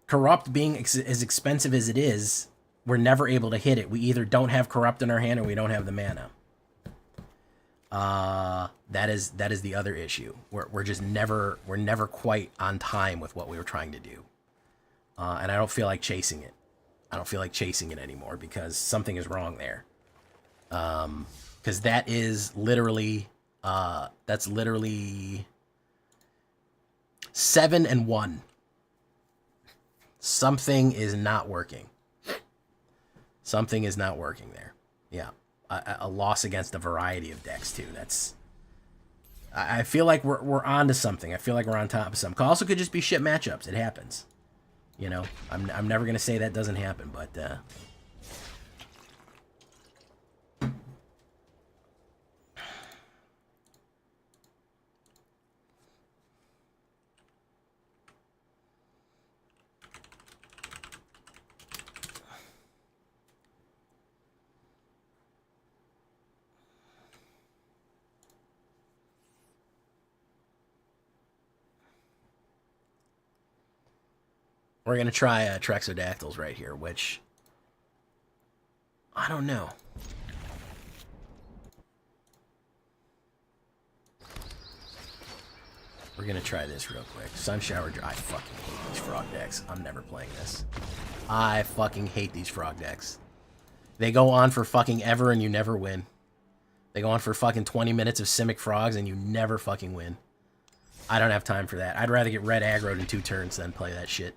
Corrupt being as expensive as it is, we're never able to hit it. We either don't have Corrupt in our hand or we don't have the mana. That is the other issue. We're just never quite on time with what we were trying to do, and I don't feel like chasing it. I don't feel like chasing it anymore because something is wrong there. Because that is literally that's literally 7 and 1. Something is not working. Something is not working there. Yeah. A loss against a variety of decks too. That's. I feel like we're on to something. I feel like we're on top of something. Also, could just be shit matchups. It happens. You know, I'm never gonna say that doesn't happen, but. We're going to try Trexodactyls right here, which... I don't know. We're going to try this real quick. Sunshower... I fucking hate these frog decks. I'm never playing this. I fucking hate these frog decks. They go on for fucking ever and you never win. They go on for fucking 20 minutes of Simic Frogs and you never fucking win. I don't have time for that. I'd rather get red aggroed in 2 turns than play that shit.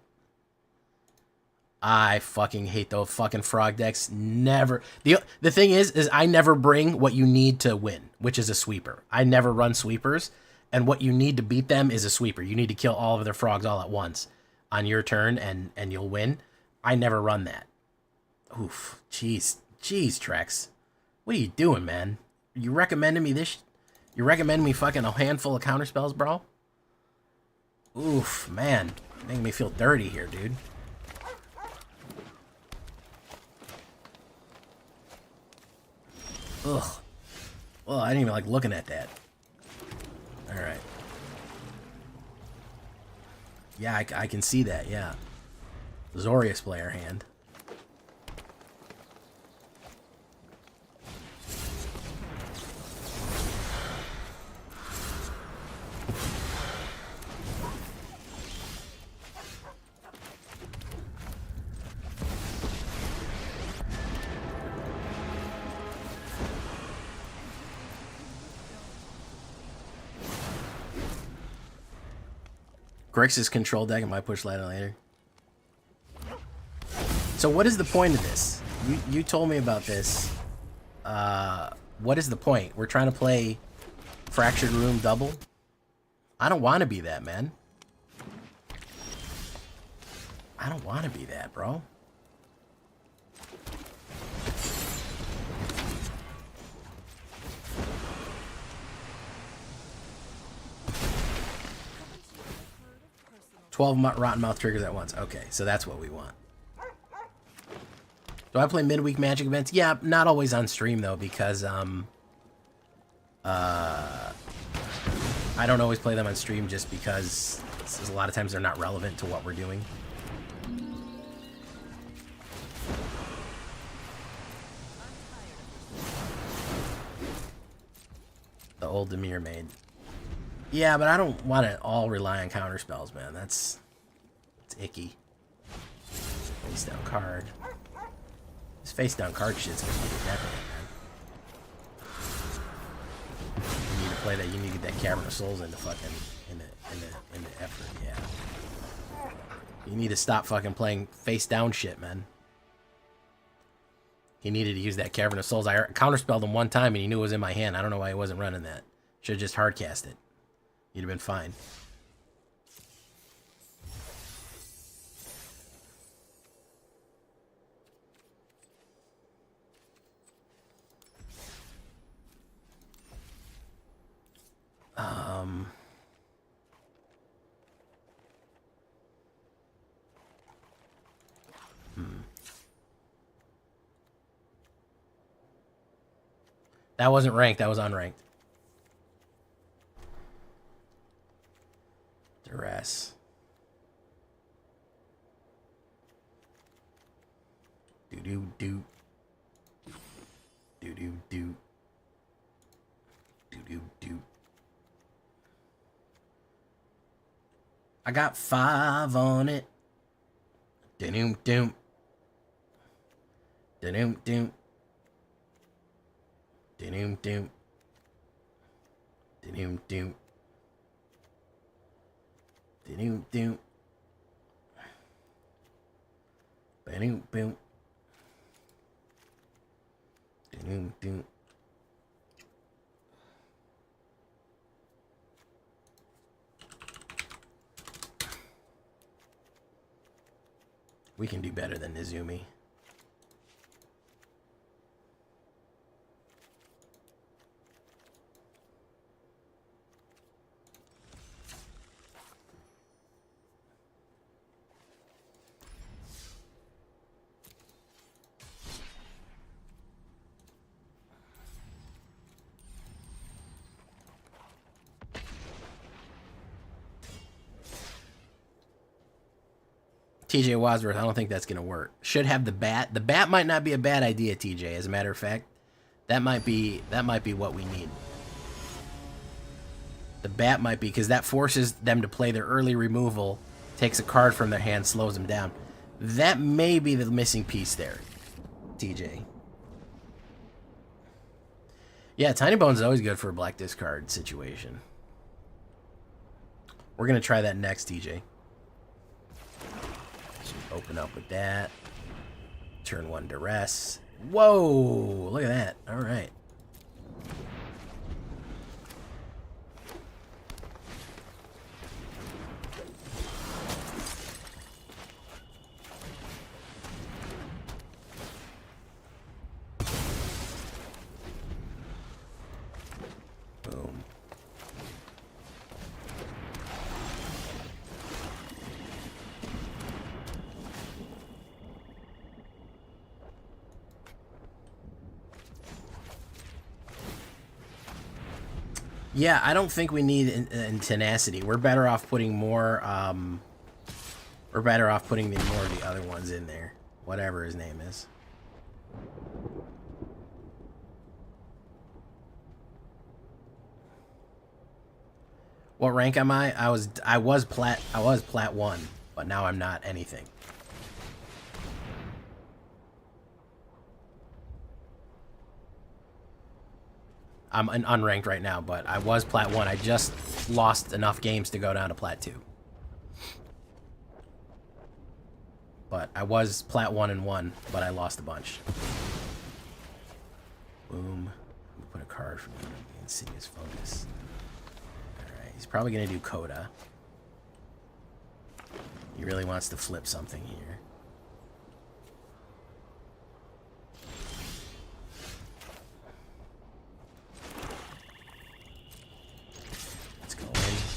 I fucking hate those fucking frog decks. Never. The thing is I never bring what you need to win, which is a sweeper. I never run sweepers, and what you need to beat them is a sweeper. You need to kill all of their frogs all at once on your turn, and you'll win. I never run that. Oof. Jeez, Trex. What are you doing, man? You recommending me this? You recommending me fucking a handful of counterspells, bro? Oof, man. Making me feel dirty here, dude. Ugh. Well, I didn't even like looking at that. Alright. Yeah, I can see that, yeah. Zorius player hand. Grixis control deck and my push later. So what is the point of this? You told me about this. What is the point? We're trying to play Fractured Room double? I don't want to be that, man. I don't want to be that, bro. Rotten Mouth triggers at once. Okay, so that's what we want. Do I play midweek Magic events? Yeah, not always on stream though, because I don't always play them on stream just because a lot of times they're not relevant to what we're doing. The old Demir maid. Yeah, but I don't want to all rely on counter spells, man. It's icky. Face down card. This face down card shit's gonna be definite, man. You need to play that. You need to get that Cavern of Souls into fucking in the effort. Yeah. You need to stop fucking playing face down shit, man. He needed to use that Cavern of Souls. I counterspelled him one time and he knew it was in my hand. I don't know why he wasn't running that. Should have just hardcast it. You'd have been fine. That wasn't ranked. That was unranked. Duress. Do. I got 5 on it. Doom doom. Doom doom. Doom doom. Doom doom. Doom doom. Boom boom. Doom doom. We can do better than Nizumi. TJ Wadsworth, I don't think that's going to work. Should have the bat. The bat might not be a bad idea, TJ. As a matter of fact, that might be what we need. The bat might be, because that forces them to play their early removal, takes a card from their hand, slows them down. That may be the missing piece there, TJ. Yeah, Tiny Bones is always good for a black discard situation. We're going to try that next, TJ. Open up with that. Turn 1 duress. Whoa! Look at that. All right. Boom. Yeah, I don't think we need in tenacity. We're better off putting more. We're better off putting more of the other ones in there, whatever his name is. What rank am I? I was plat 1, but now I'm not anything. I'm unranked right now, but I was plat 1. I just lost enough games to go down to plat 2. But I was plat 1 and 1, but I lost a bunch. Boom. Put a card from the Insidious Focus. Alright, he's probably going to do Coda. He really wants to flip something here.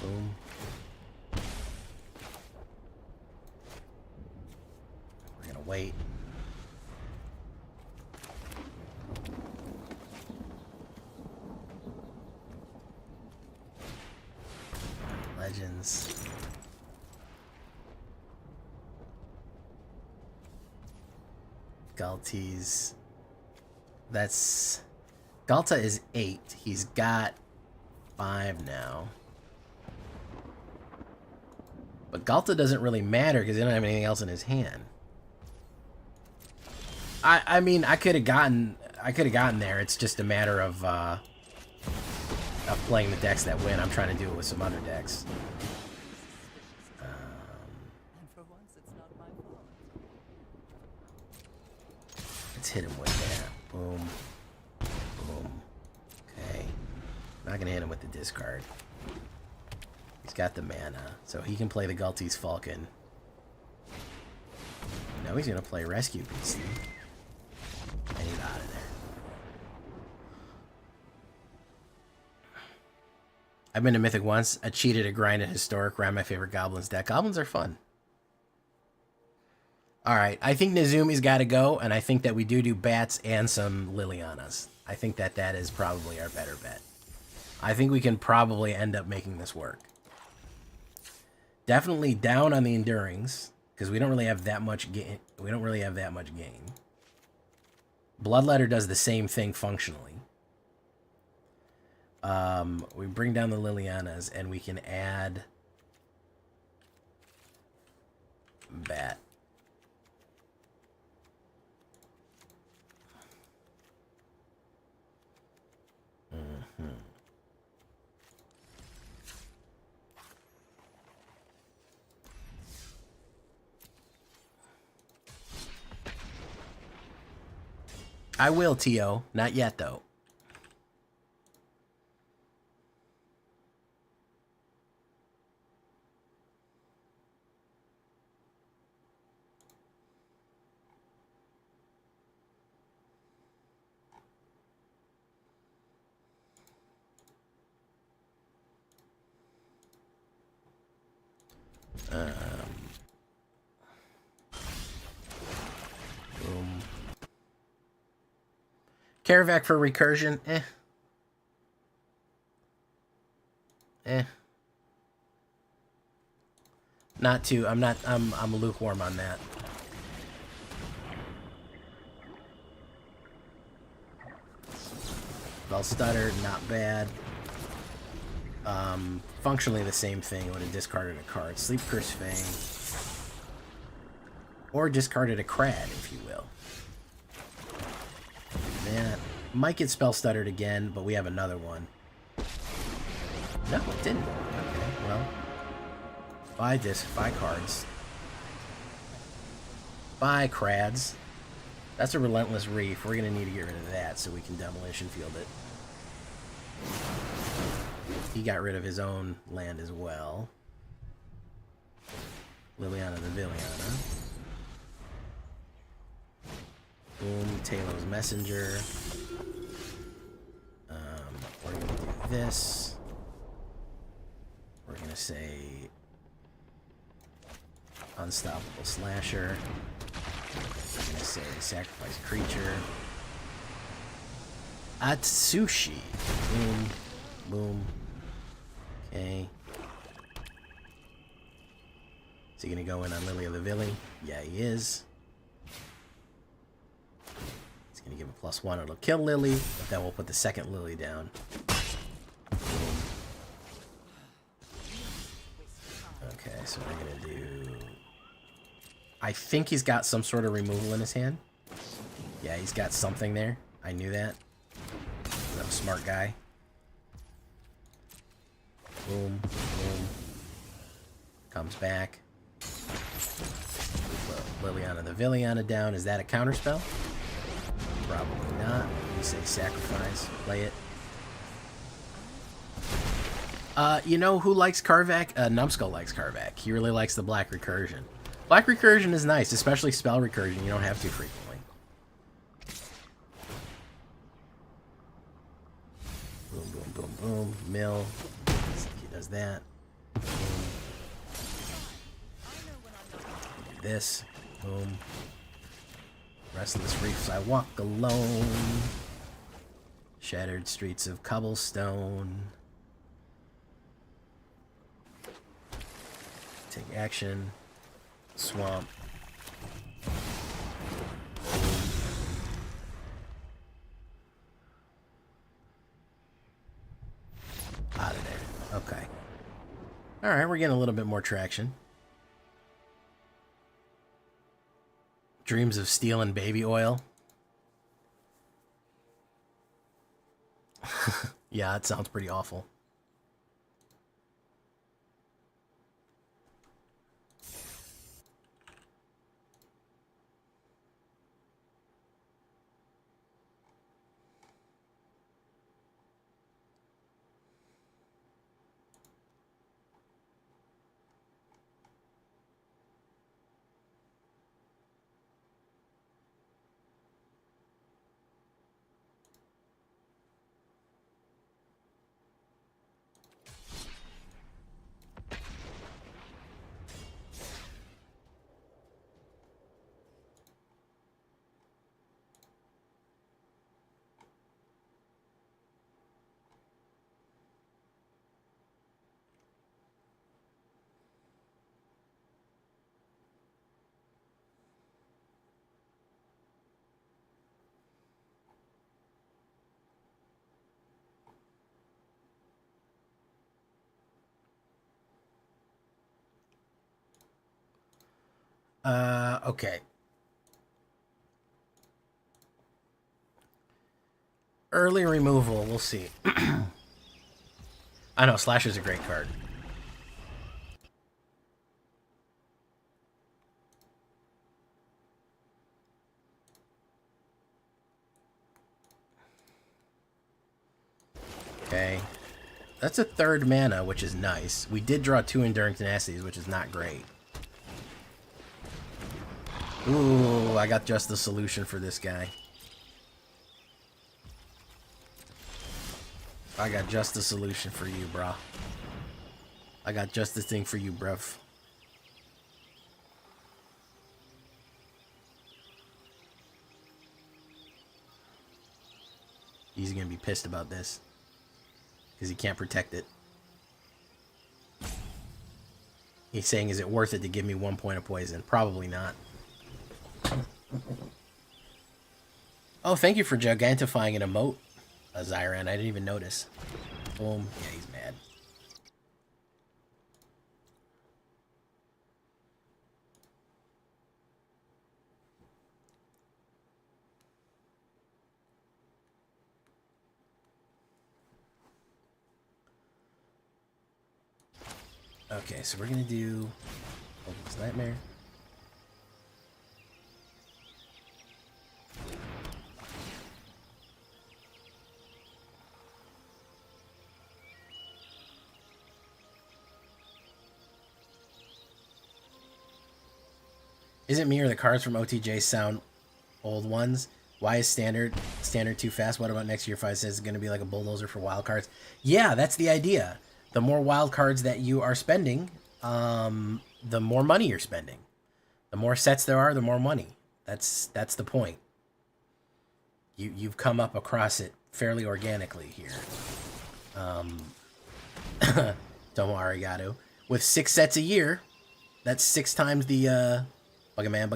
Boom. We're gonna wait. Legends. Galti's. Galta is 8. He's got 5 now. But Galta doesn't really matter because he doesn't have anything else in his hand. I mean, I could have gotten there. It's just a matter of playing the decks that win. I'm trying to do it with some other decks. And for once, it's not my fault. Let's hit him with that. Boom. Boom. Okay. Not gonna hit him with the discard. He's got the mana, so he can play the Galti's Falcon. Now he's gonna play Rescue Beast. And he's out of there. I've been to Mythic once. I cheated a grinded Historic, ran my favorite Goblins deck. Goblins are fun. Alright, I think Nizumi's got to go, and I think that we do Bats and some Lilianas. I think that is probably our better bet. I think we can probably end up making this work. Definitely down on the Endurings, because we don't really have that much gain. Bloodletter does the same thing functionally. We bring down the Lilianas, and we can add bat. I will, T.O. Not yet, though. Boom. Caravac for recursion, Not too. I'm lukewarm on that. Spell Stutter, not bad. Functionally the same thing. Would have discarded a card. Sleep Curse Fang. Or discarded a Crad, if you will. Man, might get Spell Stuttered again, but we have another one. No, it didn't. Okay, well. Buy cards. Buy Crads. That's a Relentless Reef. We're going to need to get rid of that so we can Demolition Field it. He got rid of his own land as well. Liliana the Villainy. Boom, Talos Messenger. We're going to do this. We're going to say Unstoppable Slasher. We're going to say Sacrifice Creature. Atsushi. Boom. Boom. Okay. Is he going to go in on Lily of the Villainy? Yeah, he is. He's going to give a +1. It'll kill Lily, but then we'll put the second Lily down. Boom. Okay, so we're going to do... I think he's got some sort of removal in his hand. Yeah, he's got something there. I knew that. I'm a smart guy. Boom, boom. Comes back. Put Liliana the Villainy down. Is that a counterspell? Probably not. We say sacrifice. Play it. You know who likes Carvac? Numbskull likes Carvac. He really likes the Black Recursion. Black Recursion is nice, especially spell recursion. You don't have to frequently. Boom, boom, boom, boom. Mill. He does that. Boom. Do this. Boom. Restless Reefs, I walk alone. Shattered Streets of Cobblestone. Take action. Swamp. Out of there. Okay. Alright, we're getting a little bit more traction. Dreams of Steel and Baby Oil. Yeah, it sounds pretty awful. Okay. Early removal, we'll see. I know, Slasher's a great card. Okay. That's a third mana, which is nice. We did draw 2 Enduring Tenacities, which is not great. Ooh, I got just the solution for this guy. I got just the solution for you, brah. I got just the thing for you, bruv. He's gonna be pissed about this. Because he can't protect it. He's saying, is it worth it to give me 1 point of poison? Probably not. Oh, thank you for gigantifying an emote, Zyran. I didn't even notice. Boom. Yeah, he's mad. Okay, so we're gonna do Hopeless Nightmare. Is it me or the cards from OTJ sound old ones? Why is standard too fast? What about next year? 5 says it's going to be like a bulldozer for wild cards. Yeah, that's the idea. The more wild cards that you are spending, the more money you're spending. The more sets there are, the more money. That's the point. You've come up across it fairly organically here. Tomo Arigato. With 6 sets a year, that's 6 times the Buggerman.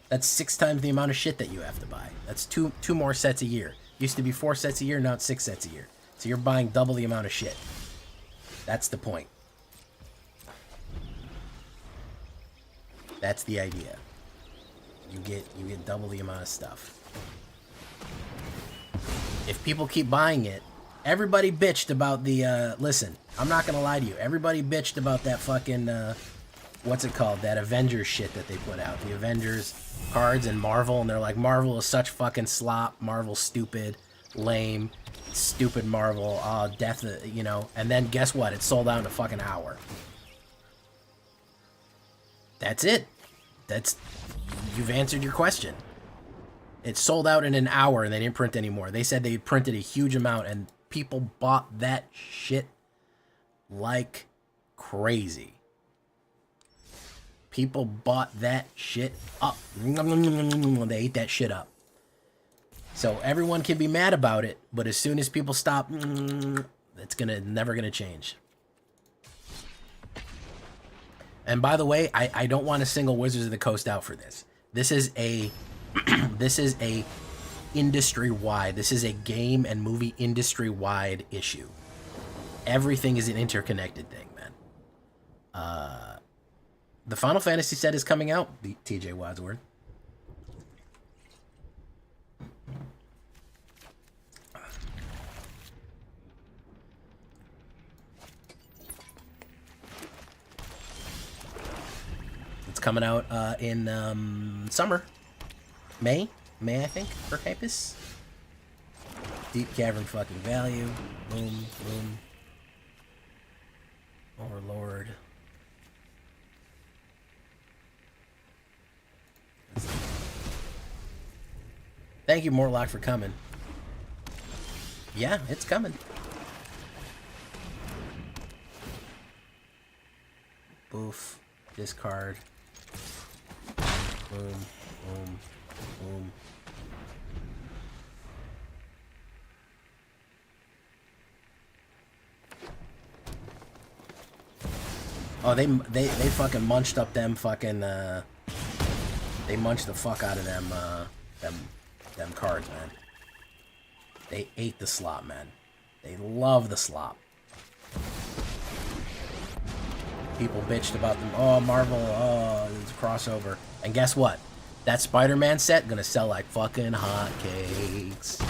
That's 6 times the amount of shit that you have to buy. That's two more sets a year. Used to be 4 sets a year, now it's 6 sets a year. So you're buying double the amount of shit. That's the point. That's the idea. You get double the amount of stuff. If people keep buying it, everybody bitched about the, listen, I'm not gonna lie to you. Everybody bitched about that fucking, what's it called? That Avengers shit that they put out. The Avengers cards and Marvel, and they're like, Marvel is such fucking slop. Marvel's stupid, lame, stupid Marvel, death, you know. And then guess what? It sold out in a fucking hour. That's it. You've answered your question. It sold out in an hour and they didn't print anymore. They said they printed a huge amount and people bought that shit like crazy. People bought that shit up. They ate that shit up. So everyone can be mad about it, but as soon as people stop, it's never gonna change. And by the way, I don't want to single Wizards of the Coast out for this. This is a this is a industry-wide. This is a game and movie industry-wide issue. Everything is an interconnected thing, man. The Final Fantasy set is coming out. TJ Wadsworth. It's coming out in summer. May, I think, for Hypus. Deep Cavern fucking value. Boom, boom. Overlord. Thank you, Mortlock, for coming. Yeah, it's coming. Boof. Discard. Boom, boom, boom. Oh, they fucking munched up them fucking, they munched the fuck out of them cards, man. They ate the slop, man. They love the slop. People bitched about them. Oh, Marvel, oh, it's a crossover. And guess what? That Spider-Man set gonna sell like fucking hotcakes.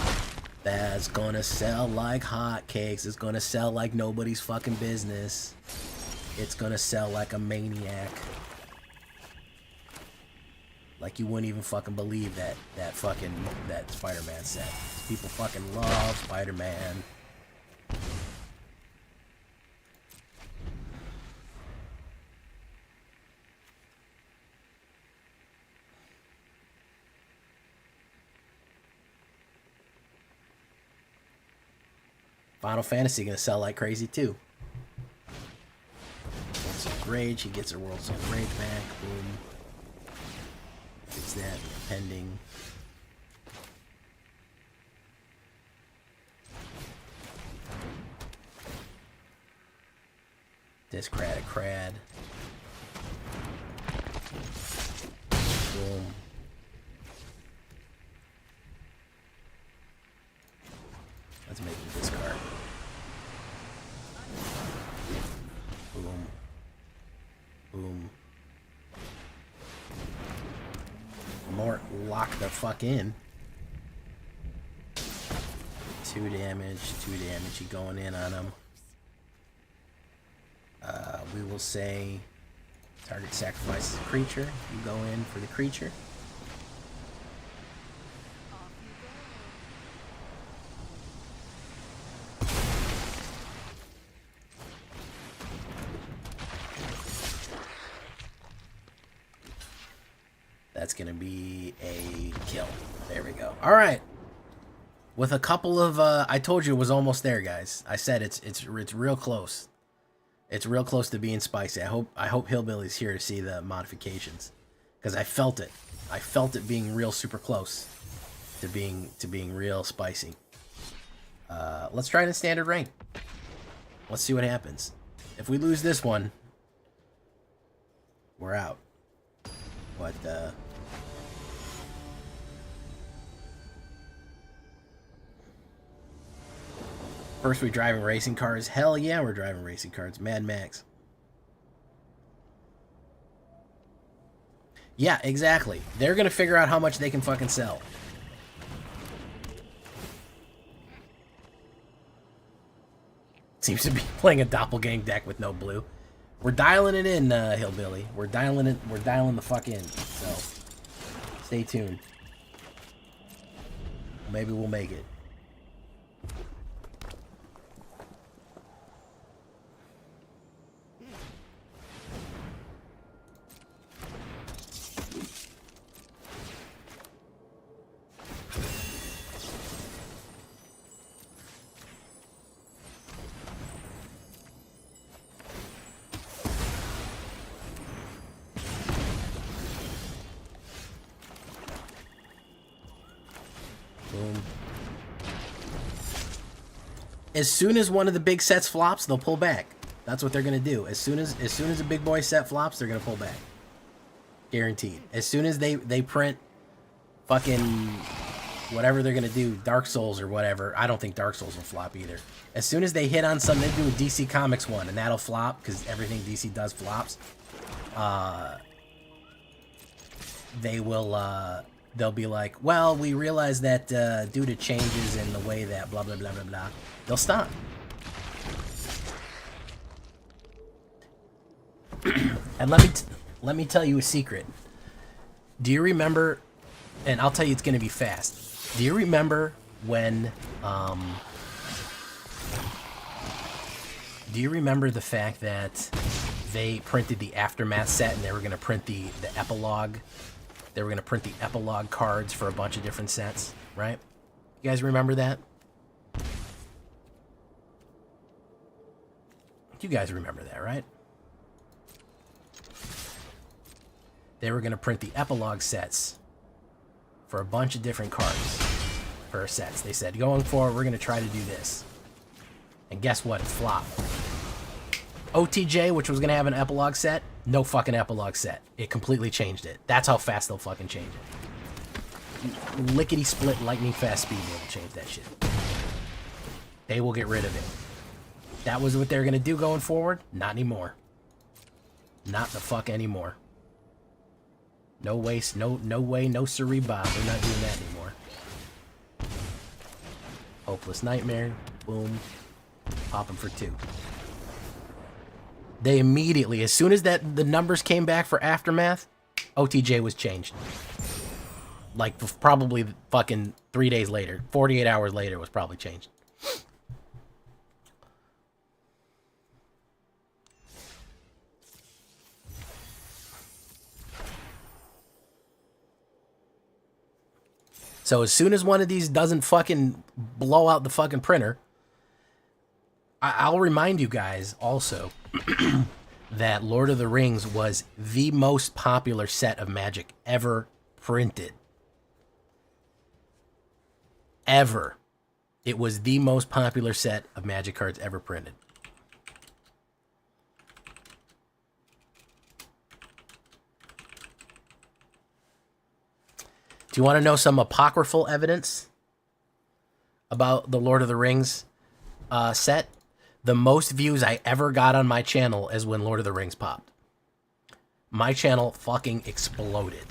That's gonna sell like hotcakes. It's gonna sell like nobody's fucking business. It's gonna sell like a maniac. Like you wouldn't even fucking believe that Spider-Man set. People fucking love Spider-Man. Final Fantasy gonna sell like crazy too. Worlds of Rage, he gets her Worlds of Rage back. Boom. Fix that. Pending. Discredited crad. Boom. Let's make him discard. Boom. Boom. Mort lock the fuck in. 2 damage, 2 damage. You going in on him. We will say target sacrifices a creature. You go in for the creature. That's gonna be a kill. There we go. All right. With a couple of, I told you it was almost there, guys. I said it's real close. It's real close to being spicy. I hope Hillbilly's here to see the modifications, because I felt it. I felt it being real super close to being real spicy. Let's try it in standard rank. Let's see what happens. If we lose this one, we're out. But first, we driving racing cars. Hell yeah, we're driving racing cars. Mad Max. Yeah, exactly. They're gonna figure out how much they can fucking sell. Seems to be playing a doppelgang deck with no blue. We're dialing it in, Hillbilly. We're dialing it. We're dialing the fuck in. So, stay tuned. Maybe we'll make it. Boom. As soon as one of the big sets flops, they'll pull back. That's what they're gonna do. As soon as a big boy set flops, they're gonna pull back. Guaranteed. As soon as they print fucking whatever they're gonna do, Dark Souls or whatever. I don't think Dark Souls will flop either. As soon as they hit on something, they do a DC Comics one, and that'll flop because everything DC does flops. They will. They'll be like, well, we realize that due to changes in the way that blah, blah, blah, blah, blah, they'll stop. And let me tell you a secret. Do you remember, and I'll tell you it's going to be fast. Do you remember when, do you remember the fact that they printed the Aftermath set and they were going to print the epilogue? They were going to print the epilogue cards for a bunch of different sets, right? You guys remember that? You guys remember that, right? They were going to print the epilogue sets for a bunch of different cards for sets. They said, going forward, we're going to try to do this. And guess what? It flopped. OTJ, which was going to have an epilogue set, no fucking epilogue set. It completely changed it. That's how fast they'll fucking change it. Lickety split, lightning fast speed, they will change that shit. They will get rid of it. That was what they're going to do going forward? Not anymore. Not the fuck anymore. No waste, no way, no siree Bob. We're not doing that anymore. Hopeless Nightmare. Boom. Pop him for 2. They immediately, as soon as the numbers came back for Aftermath, OTJ was changed. Like, probably fucking 3 days later. 48 hours later was probably changed. So as soon as one of these doesn't fucking blow out the fucking printer, I'll remind you guys also that Lord of the Rings was the most popular set of Magic ever printed. Ever. It was the most popular set of Magic cards ever printed. Do you want to know some apocryphal evidence about the Lord of the Rings set? The most views I ever got on my channel is when Lord of the Rings popped. My channel fucking exploded.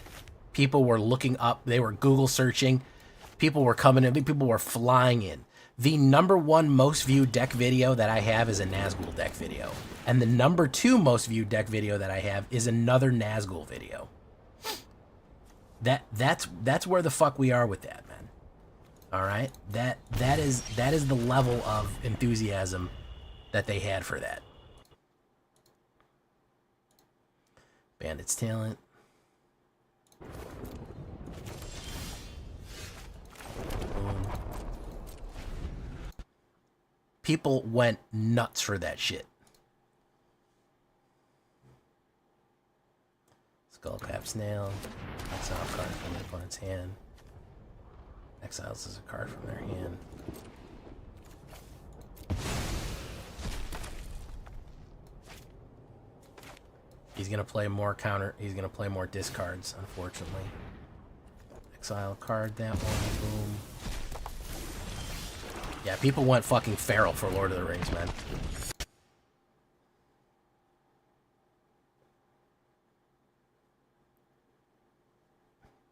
People were looking up. They were Google searching. People were coming in. People were flying in. The #1 most viewed deck video that I have is a Nazgul deck video. And the #2 most viewed deck video that I have is another Nazgul video. That's where the fuck we are with that, man. All right, that is the level of enthusiasm that they had for that. Bandit's Talent. Boom. People went nuts for that shit. Skullcap Snail. Exile a card from the opponent's hand. Exiles as a card from their hand. He's gonna play more counter. He's gonna play more discards, unfortunately. Exile a card, that one. Boom. Yeah, people went fucking feral for Lord of the Rings, man.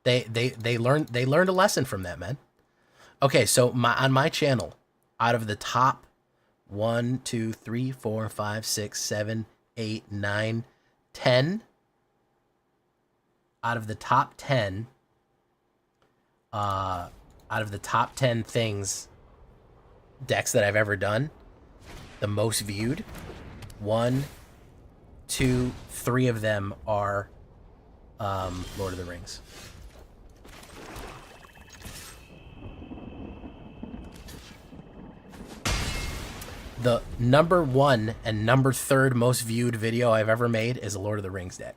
They learned a lesson from that, man. Okay, so on my channel, out of the top 1, 2, 3, 4, 5, 6, 7, 8, 9, 10, out of the top 10, things, decks that I've ever done, the most viewed, 1, 2, 3 of them are Lord of the Rings. The #1 and #3 most viewed video I've ever made is a Lord of the Rings deck.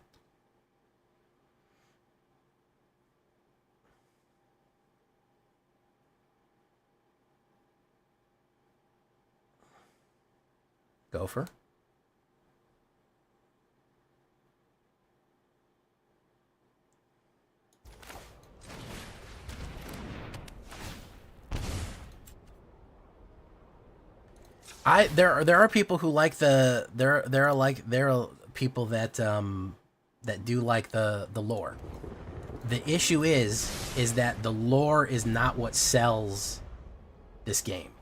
Gopher. There are people who like there are people that that do like the lore. The issue is that the lore is not what sells this game.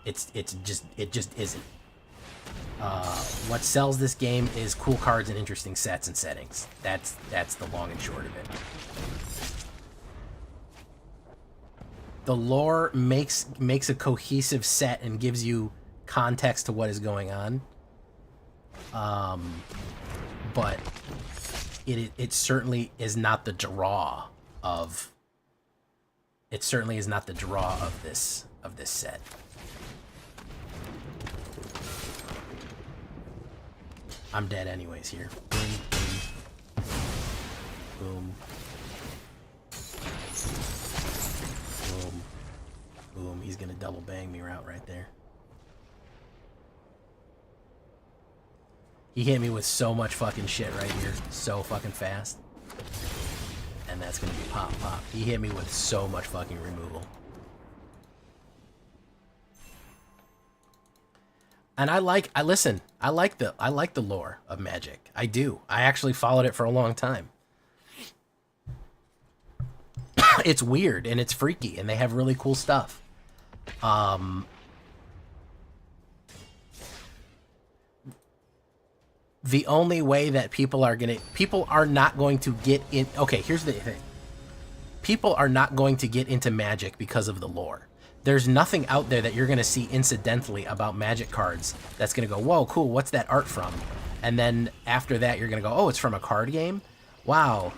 It just isn't. What sells this game is cool cards and interesting sets and settings. That's the long and short of it. The lore makes a cohesive set and gives you context to what is going on. But it certainly is not the draw of. It certainly is not the draw of this set. I'm dead anyways here. Boom, boom, boom. Boom. Boom. He's gonna double bang me out right there. He hit me with so much fucking shit right here. So fucking fast. And that's gonna be pop, pop. He hit me with so much fucking removal. And I like the lore of Magic. I do. I actually followed it for a long time. It's weird and it's freaky and they have really cool stuff. The only way that people are not going to get in. Okay, here's the thing. People are not going to get into Magic because of the lore. There's nothing out there that you're going to see incidentally about Magic cards that's going to go, whoa, cool, what's that art from? And then after that, you're going to go, oh, it's from a card game? Wow,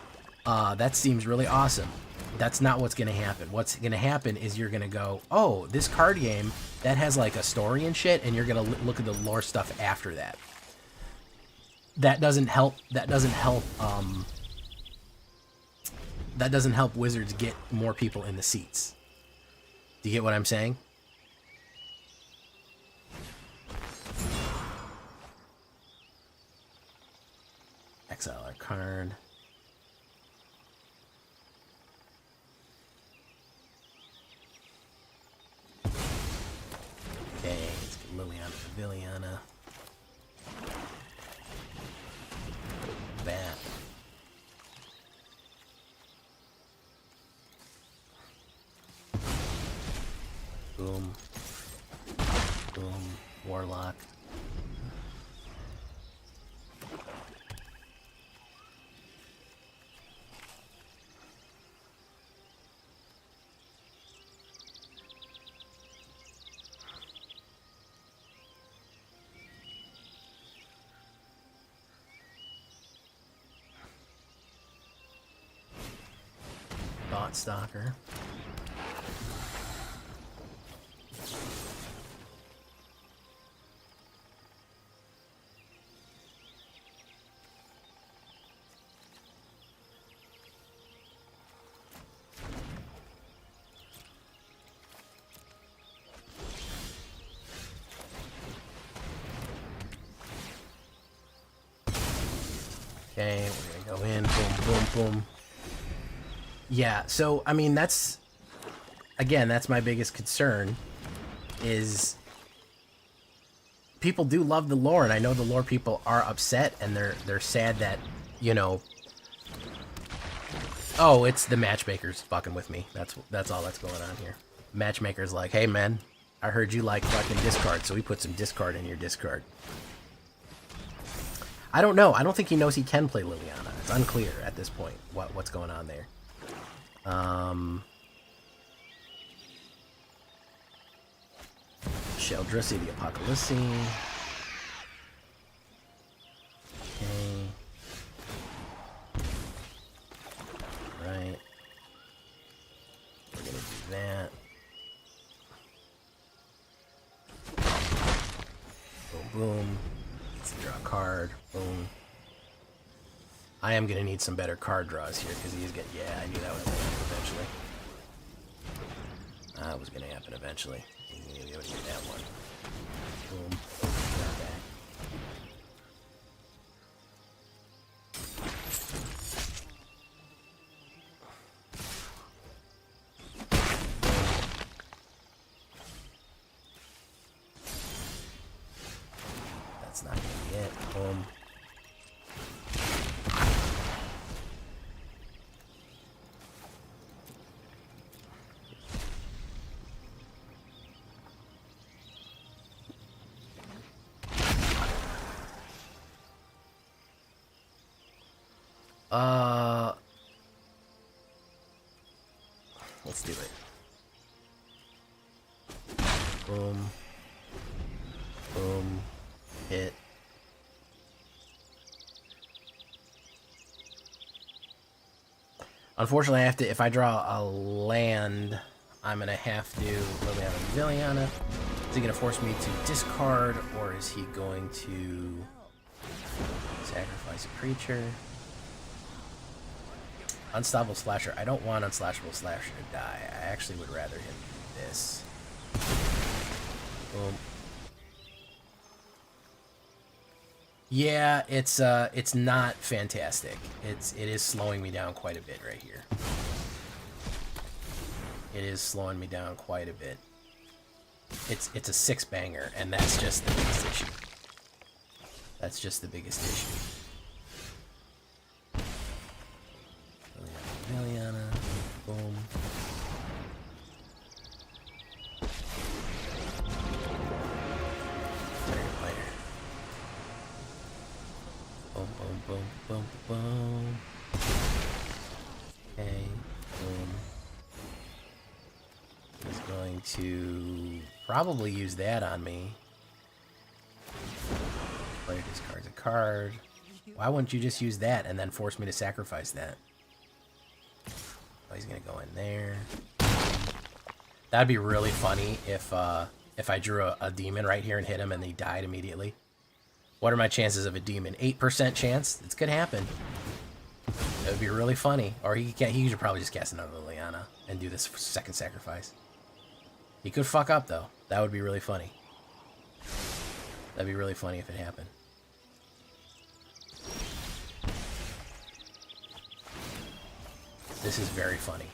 that seems really awesome. That's not what's going to happen. What's going to happen is you're going to go, oh, this card game, that has like a story and shit, and you're going to look at the lore stuff after that. That doesn't help Wizards get more people in the seats. Do you get what I'm saying? Exile our card. Okay, let's get Liliana to Villiana. Bat. Boom. Boom. Warlock. Thought Stalker. Okay, we're gonna go in, boom, boom, boom. Yeah, so, I mean, that's my biggest concern, is people do love the lore, and I know the lore people are upset, and they're sad that, you know, oh, it's the matchmakers fucking with me. That's all that's going on here. Matchmaker's like, hey, man, I heard you like fucking discard, so we put some discard in your discard. I don't know. I don't think he knows he can play Liliana. It's unclear at this point what's going on there. Sheldrissy the Apocalypse. Okay. Right. We're gonna do that. Boom, boom. Let's draw a card. Boom. I am going to need some better card draws here because he's getting... Yeah, I knew that was going to happen eventually. That was going to happen eventually. He's going to be able to get that one. Boom. That's not going to be it. Boom. Let's do it. Boom. Boom. Hit. Unfortunately, I have to, if I draw a land, I'm going to have to Liliana Villiana. Is he going to force me to discard, or is he going to sacrifice a creature? Unstoppable Slasher. I don't want Unslashable Slasher to die. I actually would rather him do this. Boom. Yeah, it's not fantastic. It is slowing me down quite a bit right here. It is slowing me down quite a bit. it's a 6-banger, and that's just the biggest issue. That's just the biggest issue. Liliana, boom. Player. Boom, boom, boom, boom, boom. Okay, boom. He's going to probably use that on me. Player discards a card. Why wouldn't you just use that and then force me to sacrifice that? Oh, he's gonna go in there. That'd be really funny if I drew a demon right here and hit him and he died immediately. What are my chances of a demon? 8% chance? It's gonna happen. It would be really funny. Or he should probably just cast another Liliana and do this second sacrifice. He could fuck up though. That would be really funny. That'd be really funny if it happened. This is very funny.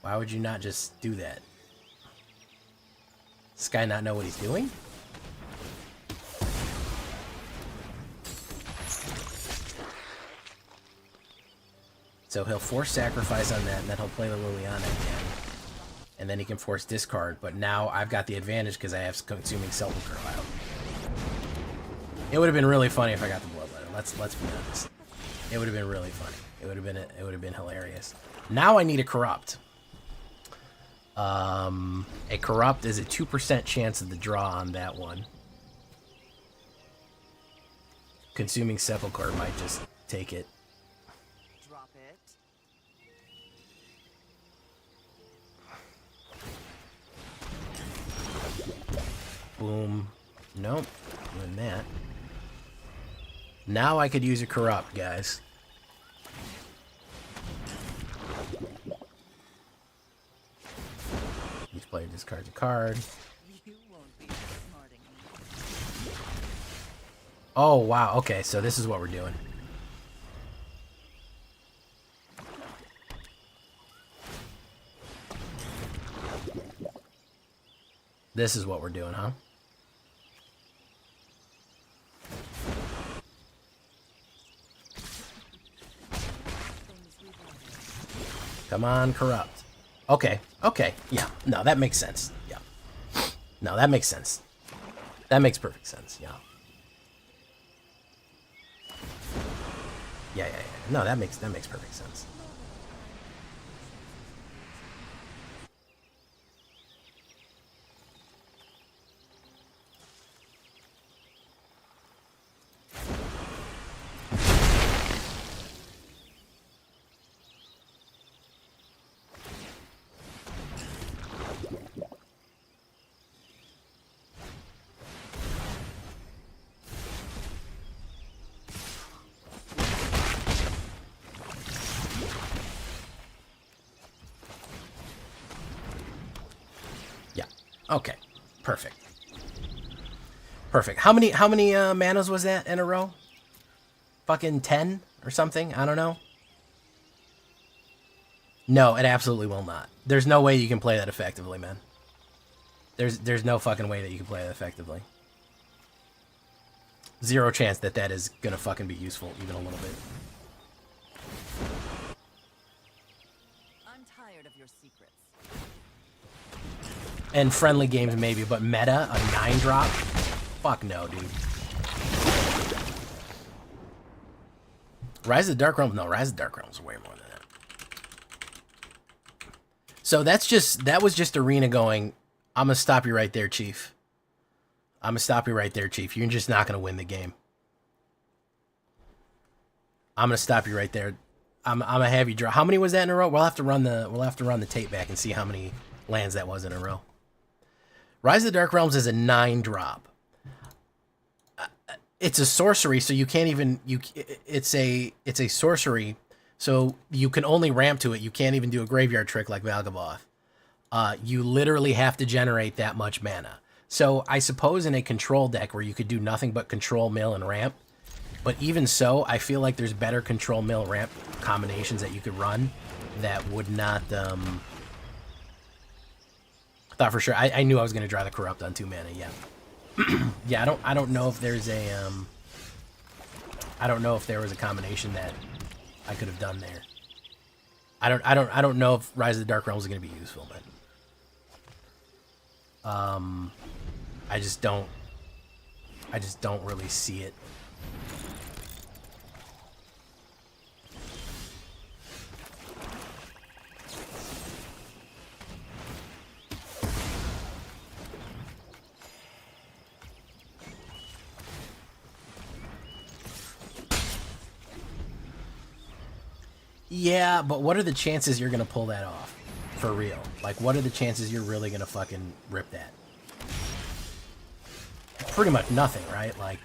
Why would you not just do that? Does this guy not know what he's doing? So he'll force sacrifice on that, and then he'll play the Liliana again. And then he can force discard, but now I've got the advantage because I have Consuming Sepulchre out. It would have been really funny if I got the Bloodletter. Let's be honest. It would have been really funny. It would have been hilarious. Now I need a Corrupt. A Corrupt is a 2% chance of the draw on that one. Consuming Sepulchre might just take it. Drop it. Boom. Nope. Doing that. Now I could use a Corrupt, guys. Each player discards a card. You won't be outsmarting me. Oh, wow. Okay, so this is what we're doing. This is what we're doing, huh? Come on, Corrupt. Okay, okay, yeah. No, that makes sense. Yeah. No, that makes sense. That makes perfect sense, yeah. Yeah. No, that makes perfect sense. Okay, perfect. Perfect. How many manas was that in a row? Fucking 10 or something? I don't know. No, it absolutely will not. There's no way you can play that effectively, man. There's no fucking way that you can play that effectively. Zero chance that that is gonna fucking be useful even a little bit. I'm tired of your secrets. And friendly games maybe, but meta, a 9-drop? Fuck no, dude. Rise of the Dark Realms? No, Rise of the Dark Realms is way more than that. So that was just Arena going, I'm gonna stop you right there, Chief. I'm gonna stop you right there, Chief. You're just not gonna win the game. I'm gonna stop you right there. I'm gonna have you draw. How many was that in a row? We'll have to run the tape back and see how many lands that was in a row. Rise of the Dark Realms is a 9-drop. It's a sorcery, so you can't even it's a sorcery, so you can only ramp to it. You can't even do a graveyard trick like Valgaboth. You literally have to generate that much mana. So I suppose in a control deck where you could do nothing but control, mill, and ramp, but even so, I feel like there's better control, mill, ramp combinations that you could run that would not, thought for sure. I knew I was going to draw the Corrupt on 2 mana, yeah. Yeah, I don't know if there's a, I don't know if there was a combination that I could have done there. I don't know if Rise of the Dark Realms is going to be useful, but I just don't really see it. Yeah, but what are the chances you're going to pull that off? For real. Like, what are the chances you're really going to fucking rip that? Pretty much nothing, right? Like,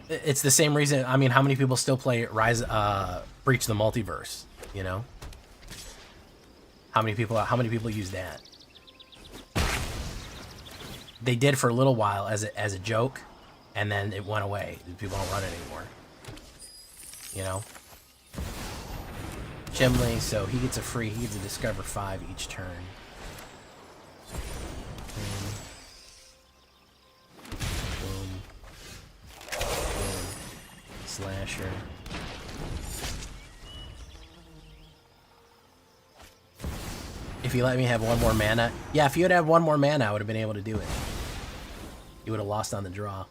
it's the same reason. I mean, how many people still play Breach of the Multiverse, you know? How many people use that? They did for a little while as a joke, and then it went away. People don't run it anymore. You know? Chimley, so he gets a Discover 5 each turn. Boom. Boom. Slasher. If you let me have 1 more mana. Yeah, if you had had 1 more mana, I would have been able to do it. You would have lost on the draw.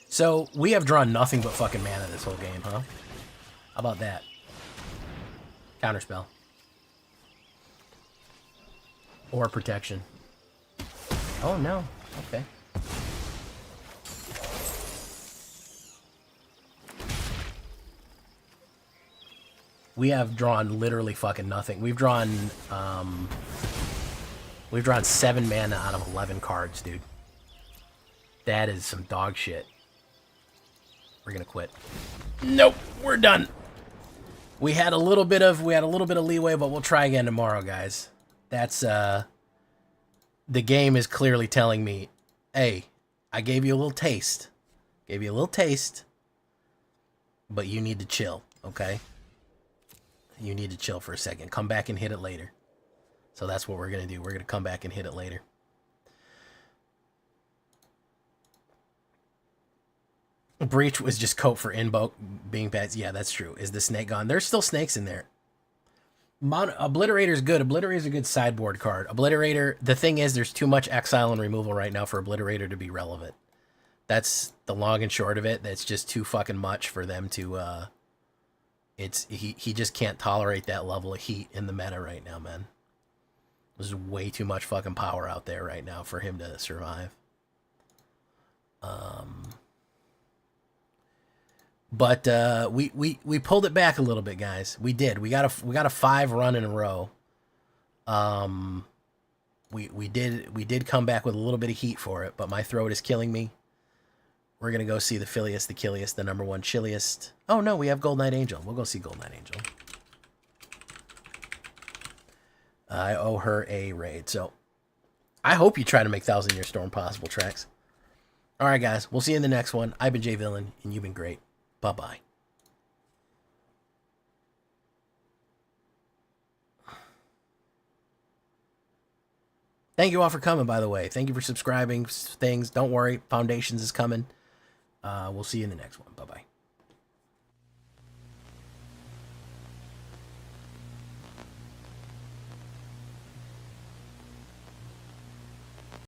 So, we have drawn nothing but fucking mana this whole game, huh? How about that? Counterspell. Or protection. Oh, no. Okay. We have drawn literally fucking nothing. We've drawn 7 mana out of 11 cards, dude. That is some dog shit. We're gonna quit. Nope, we're done. We had a little bit of leeway, but we'll try again tomorrow, guys. That's the game is clearly telling me, hey, I gave you a little taste. Gave you a little taste, but you need to chill, okay? You need to chill for a second. Come back and hit it later. So that's what we're gonna do. We're gonna come back and hit it later. Breach was just cope for invoke being bad. Yeah, that's true. Is the snake gone? There's still snakes in there. Obliterator's good. Obliterator's a good sideboard card. Obliterator, the thing is, there's too much exile and removal right now for Obliterator to be relevant. That's the long and short of it. That's just too fucking much for them to, he just can't tolerate that level of heat in the meta right now, man. There's way too much fucking power out there right now for him to survive. But we pulled it back a little bit, guys. We did. We got a 5 run in a row. We did come back with a little bit of heat for it, but my throat is killing me. We're gonna go see the Filius, the Kilius, the #1 chilliest. Oh no, we have Gold Knight Angel. We'll go see Gold Knight Angel. I owe her a raid, so I hope you try to make 1,000-Year Storm possible, Trex. All right, guys. We'll see you in the next one. I've been Jay Villain, and you've been great. Bye-bye. Thank you all for coming, by the way. Thank you for subscribing things. Don't worry. Foundations is coming. We'll see you in the next one. Bye-bye.